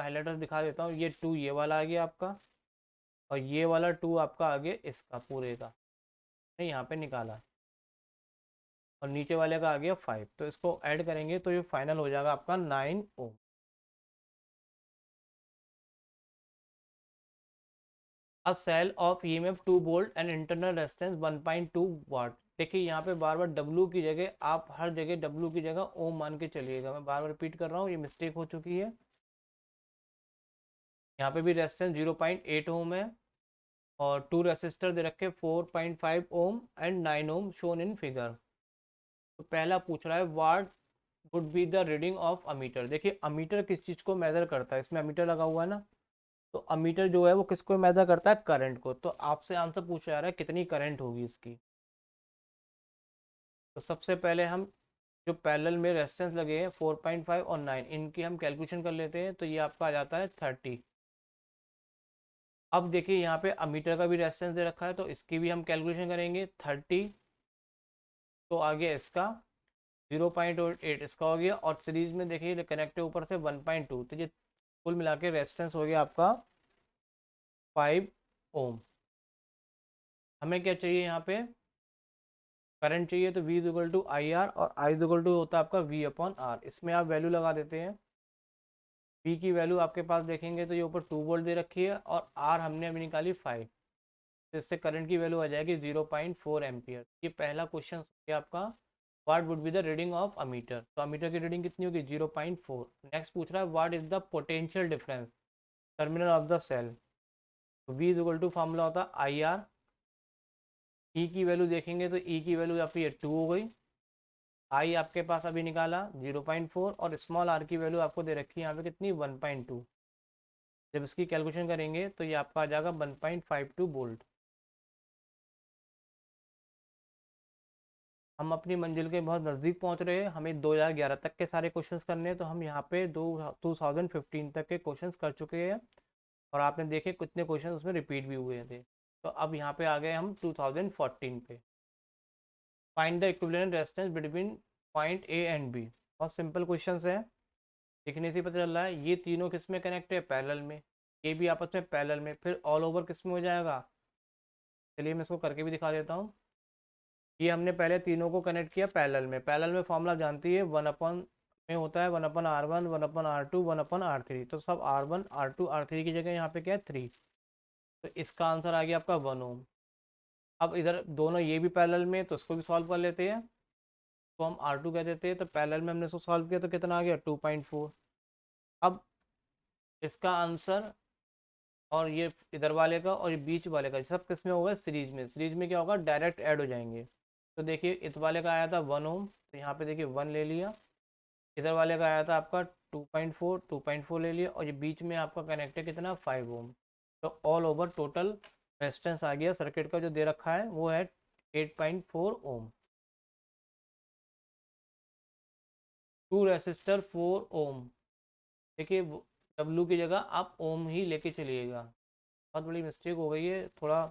हाईलाइटर दिखा देता हूँ, ये 2 ये वाला आ गया आपका, और ये वाला 2 आपका आ गया इसका पूरे का, नहीं यहाँ पे निकाला, और नीचे वाले का आ गया 5। तो इसको ऐड करेंगे तो ये फाइनल हो जाएगा आपका 9 ohm. A cell of EMF 2 volt and internal resistance 1.2 watt. देखिए यहाँ पे बार बार डब्लू की जगह, आप हर जगह डब्लू की जगह ओम मान के चलिएगा, मैं बार बार रिपीट कर रहा हूँ, ये मिस्टेक हो चुकी है। यहाँ पे भी रेजिस्टेंस 0.8 ओम है, और 2 रेसिस्टर दे रखे 4.5 ohm and 9 ohm shown in figure. तो पहला पूछ रहा है what would be the reading of ammeter. देखिए अमीटर किस चीज़ को मेजर करता है, इसमें अमीटर लगा हुआ है ना, तो अमीटर जो है वो किसको मेजर करता है, करंट को। तो आपसे आंसर पूछा जा रहा है कितनी करंट होगी इसकी। तो सबसे पहले हम जो पैरेलल में रेजिस्टेंस लगे हैं 4.5 और 9, इनकी हम कैलकुलेशन कर लेते हैं, तो ये आपका आ जाता है 30। अब देखिए यहाँ पे अमीटर का भी रेजिस्टेंस दे रखा है, तो इसकी भी हम कैलकुलेशन करेंगे 30, तो आ गया इसका 0.8 इसका हो गया, और सीरीज में देखिए कनेक्ट है ऊपर से 1.2, तो ये कुल मिला के रेजिस्टेंस हो गया आपका 5 ओम। हमें क्या चाहिए यहाँ पे, करंट चाहिए, तो V equal to I R, और I इक्वल टू होता है आपका V अपॉन आर। इसमें आप वैल्यू लगा देते हैं, V की वैल्यू आपके पास देखेंगे तो ये ऊपर 2 वोल्ट दे रखी है, और R हमने अभी निकाली 5, तो इससे करंट की वैल्यू आ जाएगी 0.4 एम्पियर। ये पहला क्वेश्चन हो गया आपका, what would be the reading of ammeter. तो अमीटर की रीडिंग कितनी होगी, 0.4। नेक्स्ट पूछ रहा है what is the potential difference terminal of the cell. तो V इक्वल टू फॉर्मूला होता है आई आर। ई की वैल्यू देखेंगे तो ई की वैल्यू आपकी ये 2 हो गई, आई आपके पास अभी निकाला 0.4, और स्मॉल आर की वैल्यू आपको दे रखी है यहाँ पे कितनी, 1.2। जब इसकी कैलकुलेशन करेंगे तो ये आपका आ जाएगा 1.52 वोल्ट। हम अपनी मंजिल के बहुत नज़दीक पहुंच रहे हैं, हमें 2011 तक के सारे क्वेश्चंस करने हैं, तो हम यहाँ पे 2015 तक के क्वेश्चंस कर चुके हैं, और आपने देखे कितने क्वेश्चन उसमें रिपीट भी हुए थे। तो अब यहाँ पे आ गए हम 2014 पे। Find the equivalent resistance between point A and B. बहुत सिंपल क्वेश्चन है, दिखने से पता चल रहा है ये तीनों किस में कनेक्ट है, पैरेलल में, ये भी आपस में पैरेलल में, फिर ऑल ओवर किस में हो जाएगा। चलिए मैं इसको करके भी दिखा देता हूँ। ये हमने पहले तीनों को कनेक्ट किया पैरेलल में, पैरेलल में फॉर्मूला जानती है, 1 अपन में होता है 1/R1 1/R2 1/R3, तो सब R1 R2 R3 की जगह यहाँ पे क्या है 3, तो इसका आंसर आ गया आपका 1 ओम। अब इधर दोनों ये भी पैरेलल में, तो इसको भी सॉल्व कर लेते हैं, तो हम R2 कह देते हैं, तो पैरेलल में हमने इसको सॉल्व किया तो कितना आ गया 2.4। अब इसका आंसर, और ये इधर वाले का और ये बीच वाले का सब किस में होगा, सीरीज में। सीरीज में क्या होगा, डायरेक्ट ऐड हो जाएंगे। तो देखिए इस वाले का आया था 1 ओम, तो यहाँ पे देखिए 1 ले लिया, इधर वाले का आया था आपका 2.4 ले लिया, और ये बीच में आपका कनेक्ट है कितना 5 ओम। तो ऑल ओवर टोटल रेजिस्टेंस आ गया सर्किट का जो दे रखा है वो है 8.4 ओम। 2 रेसिस्टर 4 ओम। देखिए डब्लू की जगह आप ओम ही लेके चलिएगा, बहुत बड़ी मिस्टेक हो गई है, थोड़ा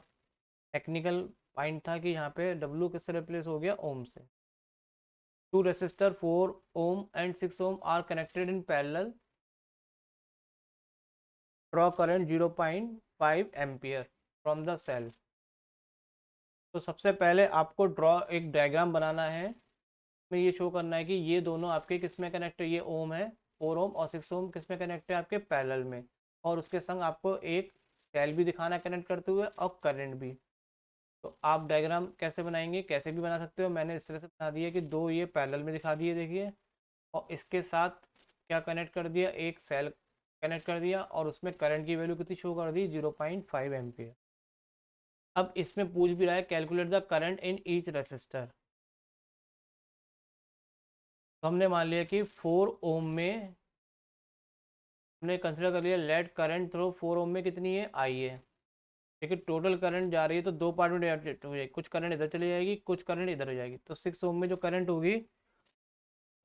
टेक्निकल पॉइंट था कि यहाँ पे डब्लू किससे रिप्लेस हो गया, ओम से। 2 resistor 4 ohm and 6 ohm are connected in parallel. Draw current 0.5 ampere from the cell. तो सबसे पहले आपको एक डायग्राम बनाना है, में ये शो करना है कि ये दोनों आपके किस में कनेक्ट है, ये ओम है 4 ओम, और 6 ओम किस में कनेक्ट है, आपके पैरेलल में, और उसके संग आपको एक सेल भी दिखाना है कनेक्ट करते हुए, और करंट भी। तो आप डायग्राम कैसे बनाएंगे, कैसे भी बना सकते हो, मैंने इस तरह से बना दिया कि दो ये पैरेलल में दिखा दिए देखिए, और इसके साथ क्या कनेक्ट कर दिया, एक सेल कनेक्ट कर दिया, और उसमें करंट की वैल्यू कितनी शो कर दी, 0.5 एम्पियर। अब इसमें पूछ भी रहा है calculate the current in each resistor. तो हमने मान लिया कि 4 ओम में हमने कंसिडर कर लिया लेट करंट थ्रो 4 ओम में कितनी है, आई है। लेकिन टोटल करंट जा रही है तो दो पार्ट में डिवाइड हो जाएगी, कुछ करंट इधर चली जाएगी, कुछ करंट इधर हो जाएगी, तो 6 ओम में जो करंट होगी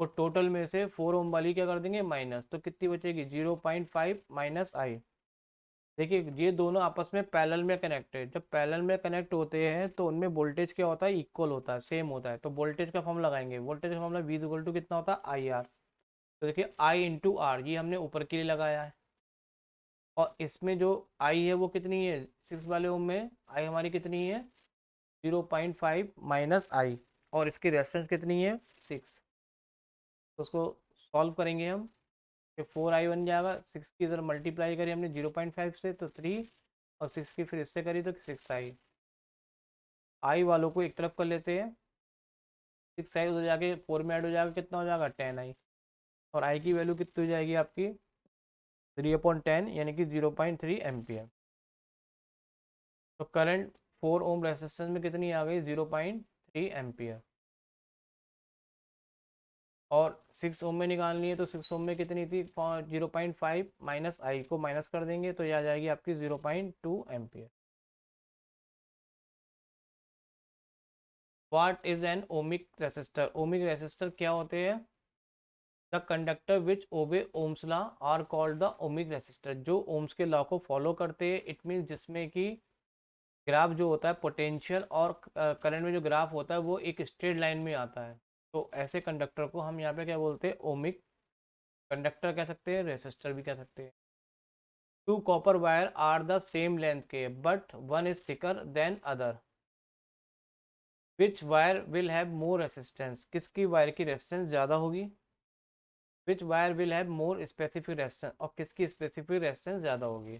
वो टोटल में से 4 ओम वाली क्या कर देंगे माइनस, तो कितनी बचेगी 0.5 माइनस आई। देखिए ये दोनों आपस में पैरेलल में कनेक्ट है, जब पैरेलल में कनेक्ट होते हैं तो उनमें वोल्टेज क्या होता है, इक्वल होता है, सेम होता है। तो वोल्टेज का फॉर्म लगाएंगे, वोल्टेज का फॉर्मूला V इक्वल टू कितना होता है, आई आर। तो देखिए I इंटू आर, ये हमने ऊपर के लिए लगाया है, और इसमें जो आई है वो कितनी है, 6 वाले ओम में आई हमारी कितनी है 0.5 माइनस आई, और इसकी रेजिस्टेंस कितनी है 6। तो उसको सॉल्व करेंगे हम, फिर 4i बन जाएगा, 6 की इधर मल्टीप्लाई करी हमने 0.5 से तो 3, और 6 की फिर इससे करी तो 6i। आई वालों को एक तरफ कर लेते हैं, 6i उधर जाके 4 में ऐड हो जाएगा, कितना हो जाएगा 10i, और आई की वैल्यू कितनी हो जाएगी आपकी 3/10 यानी कि 0.3 एम्पियर। तो करंट 4 ओम रेजिस्टेंस में कितनी आ गई 0.3 एम्पियर। और 6 ओम में निकालनी है तो 6 ओम में कितनी थी 0.5 माइनस आई को माइनस कर देंगे तो ये आ जाएगी आपकी 0.2 ampere. What is an ohmic resistor, ohmic resistor क्या होते हैं, the conductor which obey ohm's law are called the ohmic resistor, जो ओम्स के लॉ को फॉलो करते हैं, इट मीन जिसमें कि ग्राफ जो होता है पोटेंशियल और करंट में जो ग्राफ होता है वो एक स्ट्रेट लाइन में आता है। तो ऐसे कंडक्टर को हम यहाँ पे क्या बोलते हैं ओमिक कंडक्टर कह सकते हैं, रेसिस्टर भी कह सकते हैं। Two copper wire are the same length के but one is thicker than other, which wire will have more resistance, किसकी वायर की रेसिस्टेंस ज़्यादा होगी, which wire will have more specific resistance, और किसकी स्पेसिफिक रेसिस्टेंस ज़्यादा होगी।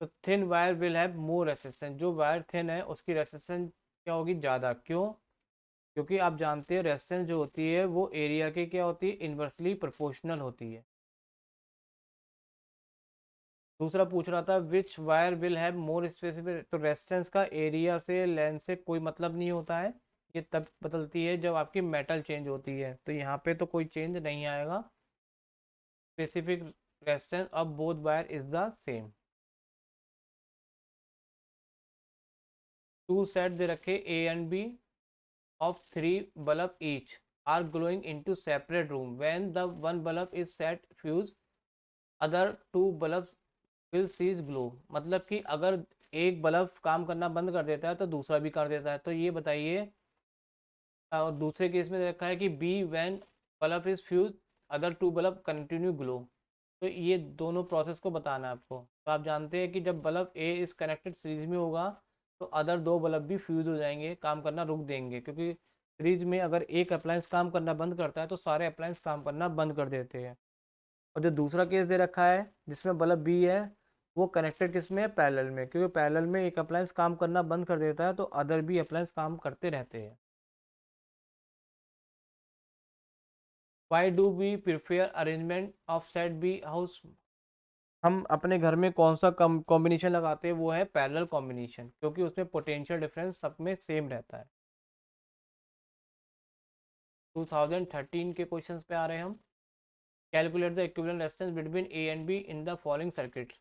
तो thin wire will have more resistance, जो वायर थिन है उसकी रेसिस्टेंस क्या होगी ज़्यादा, क्यों, क्योंकि आप जानते हैं रेजिस्टेंस जो होती है वो एरिया के क्या होती है इन्वर्सली प्रोपोर्शनल होती है। दूसरा पूछ रहा था which wire will have more specific, तो रेजिस्टेंस का एरिया से लेंथ से कोई मतलब नहीं होता है, ये तब बदलती है जब आपकी मेटल चेंज होती है, तो यहाँ पे तो कोई चेंज नहीं आएगा, specific resistance of both wire is the same. Two set दे रखे A and B of 3 bulb each are glowing into separate room. When the one bulb is set fuse, other 2 bulbs will cease glow। मतलब कि अगर एक bulb काम करना बंद कर देता है तो दूसरा भी कर देता है। तो ये बताइए, और दूसरे केस में रखा है कि B when bulb is fuse other 2 bulb continue glow. तो ये दोनों प्रोसेस को बताना है आपको। तो आप जानते हैं कि जब bulb A is connected series में होगा तो अदर 2 बल्ब भी फ्यूज हो जाएंगे, काम करना रुक देंगे, क्योंकि सीरीज में अगर एक अप्लायंस काम करना बंद करता है तो सारे अप्लायंस काम करना बंद कर देते हैं। और जो दूसरा केस दे रखा है जिसमें बल्ब बी है वो कनेक्टेड किस में है पैरेलल में, क्योंकि पैरेलल में एक अप्लायंस काम करना बंद कर देता है तो अदर भी अप्लायंस काम करते रहते हैं। Why do we prefer arrangement of set B house, हम अपने घर में कौन सा कॉम्बिनेशन लगाते हैं वो है पैरेलल कॉम्बिनेशन, क्योंकि उसमें पोटेंशियल डिफरेंस सब में सेम रहता है। 2013 के क्वेश्चंस पे आ रहे हैं हम। Calculate the equivalent resistance between A and be in the following circuit.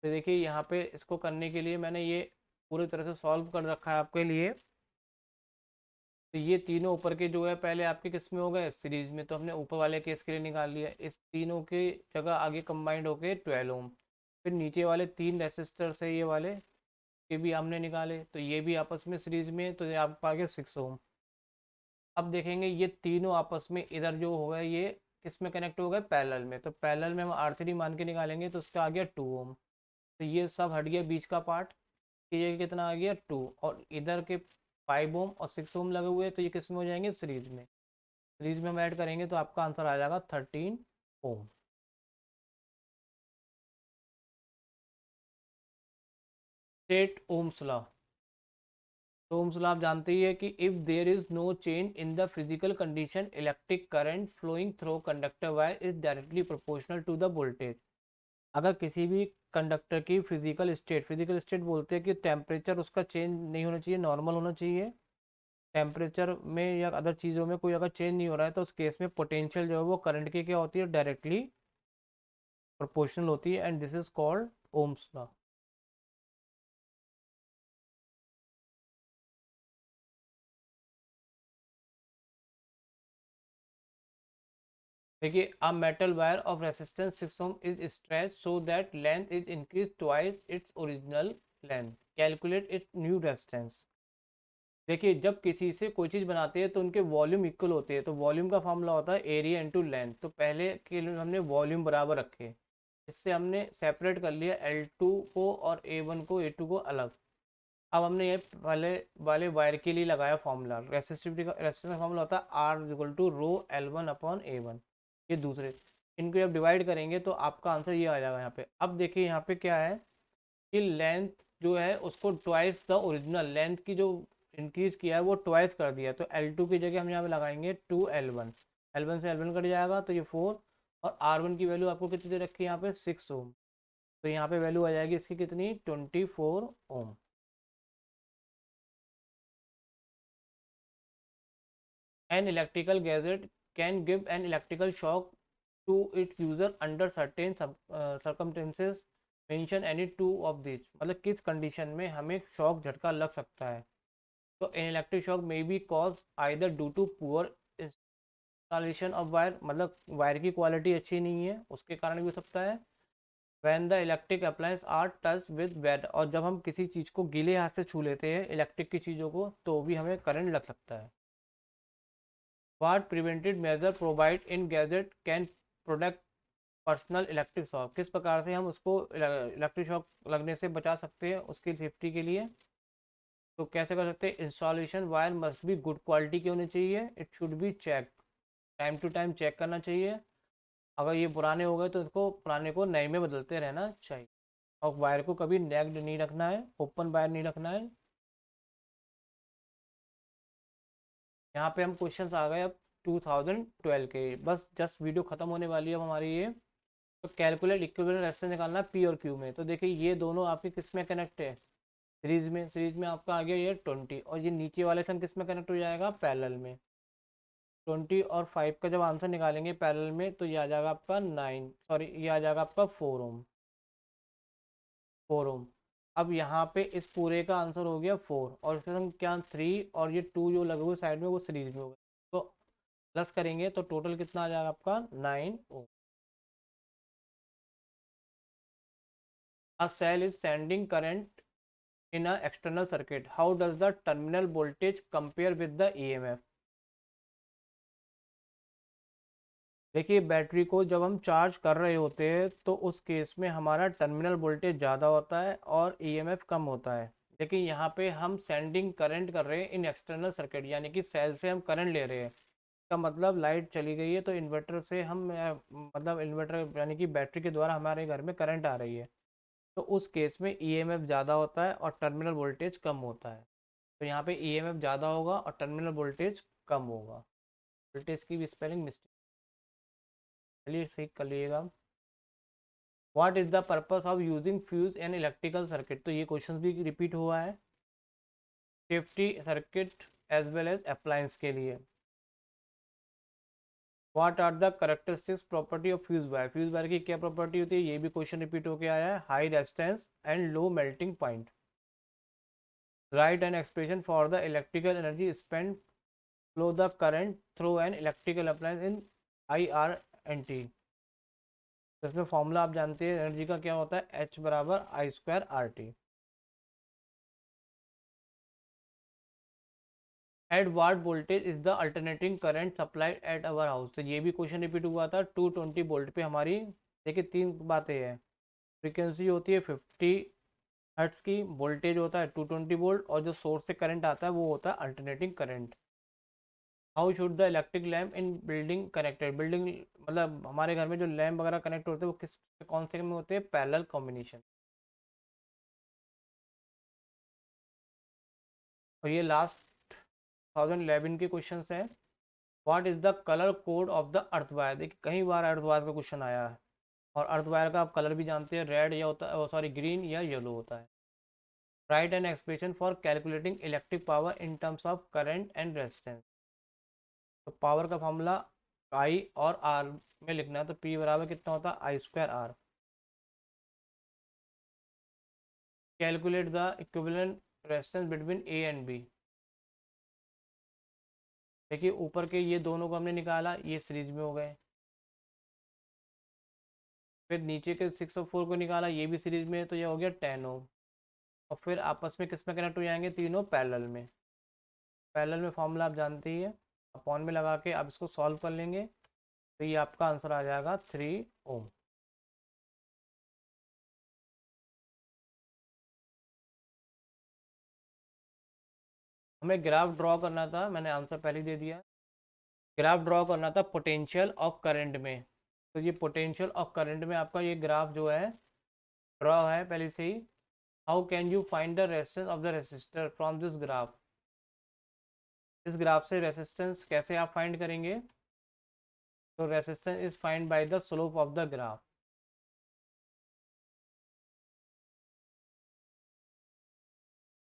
तो देखिए यहाँ पे इसको करने के लिए मैंने ये पूरी तरह से सॉल्व कर रखा है आपके लिए। तो ये तीनों ऊपर के जो है पहले आपके किस में हो गए सीरीज में, तो हमने ऊपर वाले केस के लिए निकाल लिया, इस तीनों की जगह आगे कंबाइंड होके 12 ओम। फिर नीचे वाले 3 रेसिस्टर से ये वाले ये भी हमने निकाले, तो ये भी आपस में सीरीज में, तो ये आप आ गए 6 ओम। अब देखेंगे ये तीनों आपस में इधर जो होगा ये किस में कनेक्ट हो गए पैरेलल में, तो पैरेलल में हम R3 मान के निकालेंगे तो उसका आ गया 2 ओम। तो ये सब हट गया बीच का पार्ट, ये कितना आ गया 2, और इधर के 5 ओम और 6 ओम लगे हुए तो ये किस में हो जाएंगे सीरीज में, सीरीज में हम ऐड करेंगे तो आपका आंसर आ जाएगा 13 ओम। State ohm's law. तो ओम्स लॉ आप जानते ही है कि if there is no change in the physical condition electric current flowing through conductor wire is directly proportional to the voltage. अगर किसी भी कंडक्टर की फिजिकल स्टेट बोलते हैं कि टेम्परेचर उसका चेंज नहीं होना चाहिए, नॉर्मल होना चाहिए, टेम्परेचर में या अदर चीज़ों में कोई अगर चेंज नहीं हो रहा है तो उस केस में पोटेंशियल जो है वो करंट की क्या होती है डायरेक्टली प्रोपोर्शनल होती है, and this is called ohm's law. देखिए a metal wire of resistance 6 ohm is stretch so that length is increase twice its original length, calculate its new resistance. देखिए जब किसी से कोई चीज़ बनाते हैं तो उनके वॉल्यूम इक्वल होते हैं, तो वॉल्यूम का फॉर्मूला होता है एरिया इनटू लेंथ, तो पहले के लिए हमने वॉल्यूम बराबर रखे, इससे हमने सेपरेट कर लिया L2 को और A1 को A2 को अलग। अब हमने ये पहले वाले वायर के लिए लगाया फॉर्मूला, रेसिस्टिविटी का रेसिस्टेंस फॉर्मूला होता है R equal to rho L1 upon A1। ये दूसरे, इनको जब डिवाइड करेंगे तो आपका आंसर ये आ जाएगा यहाँ पे। अब देखिए यहाँ पे क्या है कि लेंथ जो है उसको ट्वाइस द ओरिजिनल लेंथ की जो इंक्रीज किया है वो ट्वाइस कर दिया, तो L2 की जगह हम यहाँ पे लगाएंगे 2L1। L1 से L1 कट जाएगा तो ये 4, और R1 की वैल्यू आपको कितनी दे रखी है यहाँ पे 6 ओम। तो यहाँ पे वैल्यू आ जाएगी इसकी कितनी 24 ओम। An electrical gadget can give an electrical shock to its user under certain circumstances. Mention any two of these। मतलब किस कंडीशन में हमें शॉक झटका लग सकता है। तो an electric shock may be cause either due to poor installation of wire, मतलब वायर की क्वालिटी अच्छी नहीं है उसके कारण भी हो सकता है। When the electric appliance are touch with wet, और जब हम किसी चीज़ को गीले हाथ से छू लेते हैं इलेक्ट्रिक की चीज़ों को तो भी हमें करंट लग सकता है। What preventive measure provide in gadget can protect personal electric shock, किस प्रकार से हम उसको इलेक्ट्रिक शॉक लगने से बचा सकते हैं उसकी सेफ्टी के लिए। तो कैसे कर सकते हैं, installation wire must be good quality की होनी चाहिए, it should be check, time to time check करना चाहिए। अगर ये पुराने हो गए तो इसको पुराने को नए में बदलते रहना चाहिए। और वायर को कभी नेक्ड नहीं रखना है, ओपन वायर नहीं रखना है। यहाँ पे हम क्वेश्चंस आ गए अब 2012 के, बस जस्ट वीडियो खत्म होने वाली है अब हमारी ये। तो कैलकुलेट इक्विवेलेंट रेजिस्टेंस निकालना पी और क्यू में। तो देखिए ये दोनों आपके किस में कनेक्ट है, सीरीज में आपका आ गया ये 20, और ये नीचे वाले सन किस में कनेक्ट हो जाएगा, पैरेलल में। 20 और 5 का जब आंसर निकालेंगे पैरेलल में तो ये आ जाएगा आपका 9, सॉरी ये आ जाएगा आपका 4 ओम, 4 ओम। अब यहाँ पे इस पूरे का आंसर हो गया 4, और इसके संग क्या 3 और ये 2 जो लगे हुए साइड में वो सीरीज में हो गए, तो प्लस करेंगे तो टोटल कितना आ जाएगा आपका 9 ओम। A cell is sending current in a external circuit. How does the terminal voltage compare with the EMF? देखिए बैटरी को जब हम चार्ज कर रहे होते हैं तो उस केस में हमारा टर्मिनल वोल्टेज ज़्यादा होता है और ईएमएफ कम होता है। लेकिन यहाँ पे हम सेंडिंग करंट कर रहे हैं इन एक्सटर्नल सर्किट, यानी कि सेल से हम करंट ले रहे हैं। इसका मतलब लाइट चली गई है तो इन्वर्टर से हम मतलब इन्वर्टर यानी कि बैटरी के द्वारा हमारे घर में करंट आ रही है, तो उस केस में ईएमएफ ज़्यादा होता है और टर्मिनल वोल्टेज कम होता है। तो यहाँ पे ईएमएफ ज़्यादा होगा और टर्मिनल वोल्टेज कम होगा। वोल्टेज की भी स्पेलिंग मिस्टेक, चलिए सही कर लीजिएगा। What is the purpose of using fuse in electrical circuit, तो ये क्वेश्चन भी रिपीट हुआ है। Safety circuit as well as appliance के लिए। What are the characteristics property of fuse wire, fuse wire की क्या प्रॉपर्टी होती है, ये भी क्वेश्चन रिपीट होकर आया है। High resistance and low melting point. Right an expression for the electrical energy spend flow the current through an electrical appliance in IR&T। तो इसमें फॉर्मूला आप जानते हैं एनर्जी का क्या होता है, H बराबर I²RT। At what voltage is the alternating current supplied at our house, तो ये भी क्वेश्चन रिपीट हुआ था। 220 वोल्ट पे हमारी, देखिए तीन बातें हैं। फ्रीक्वेंसी होती है 50 हर्ट्स की, वोल्टेज होता है 220 वोल्ट, और जो सोर्स से करंट आता है वो होता है alternating current. How should the electric lamp in building connected, building मतलब हमारे घर में जो लैम्प वगैरह कनेक्ट होते हैं वो किस कौन से में होते हैं, पैरेलल कॉम्बिनेशन। और ये लास्ट 2011 के क्वेश्चन हैं। What is the colour code of the earth wire, देखिए कई बार अर्थ वायर का क्वेश्चन आया है, और अर्थ वायर का आप कलर भी जानते हैं, रेड या होता है, सॉरी ग्रीन या येलो होता है। Right an expression for calculating electric power in terms of current and resistance. तो पावर का फॉर्मूला आई और आर में लिखना है, तो पी बराबर कितना होता है I²R। Calculate the equivalent resistance between A and B. देखिए ऊपर के ये दोनों को हमने निकाला, ये सीरीज में हो गए। फिर नीचे के 6 और 4 को निकाला, ये भी सीरीज में है तो ये हो गया 10 ओम। और फिर आपस में किस में कनेक्ट हो जाएंगे, तीनों पैरेलल में। पैरेलल में फॉर्मूला आप जानते ही है, अपॉन में लगा के आप इसको सॉल्व कर लेंगे तो ये आपका आंसर आ जाएगा 3 ओम। हमें ग्राफ ड्रॉ करना था, मैंने आंसर पहले ही दे दिया। ग्राफ ड्रॉ करना था पोटेंशियल ऑफ करंट में। तो ये पोटेंशियल ऑफ करंट में आपका ये ग्राफ जो है ड्रॉ है पहले से ही। How can you find the resistance of the resistor from this graph. इस ग्राफ से रेसिस्टेंस कैसे आप फाइंड करेंगे? तो resistance is find by the slope of the graph.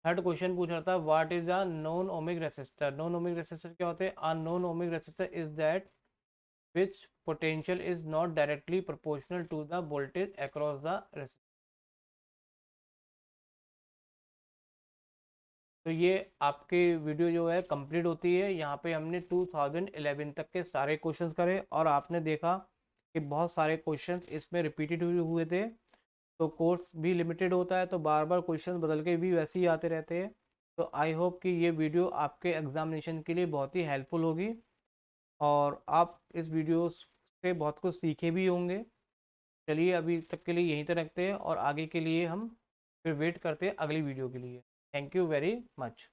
Third question पूछ रहा था what is a non ohmic resistor. Non ohmic resistor क्या होते हैं? A non ohmic resistor is that which potential is not directly proportional to the voltage across the resistor। तो ये आपके video जो है कंप्लीट होती है। यहाँ पे हमने 2011 तक के सारे क्वेश्चंस करे और आपने देखा कि बहुत सारे क्वेश्चंस इसमें रिपीटेड हुए थे। तो कोर्स भी लिमिटेड होता है, तो बार बार क्वेश्चन बदल के भी वैसे ही आते रहते हैं। तो आई होप कि ये वीडियो आपके एग्जामिनेशन के लिए बहुत ही हेल्पफुल होगी और आप इस वीडियो से बहुत कुछ सीखे भी होंगे। चलिए अभी तक के लिए यहीं तक रखते हैं और आगे के लिए हम फिर वेट करते हैं अगली वीडियो के लिए। Thank you very much.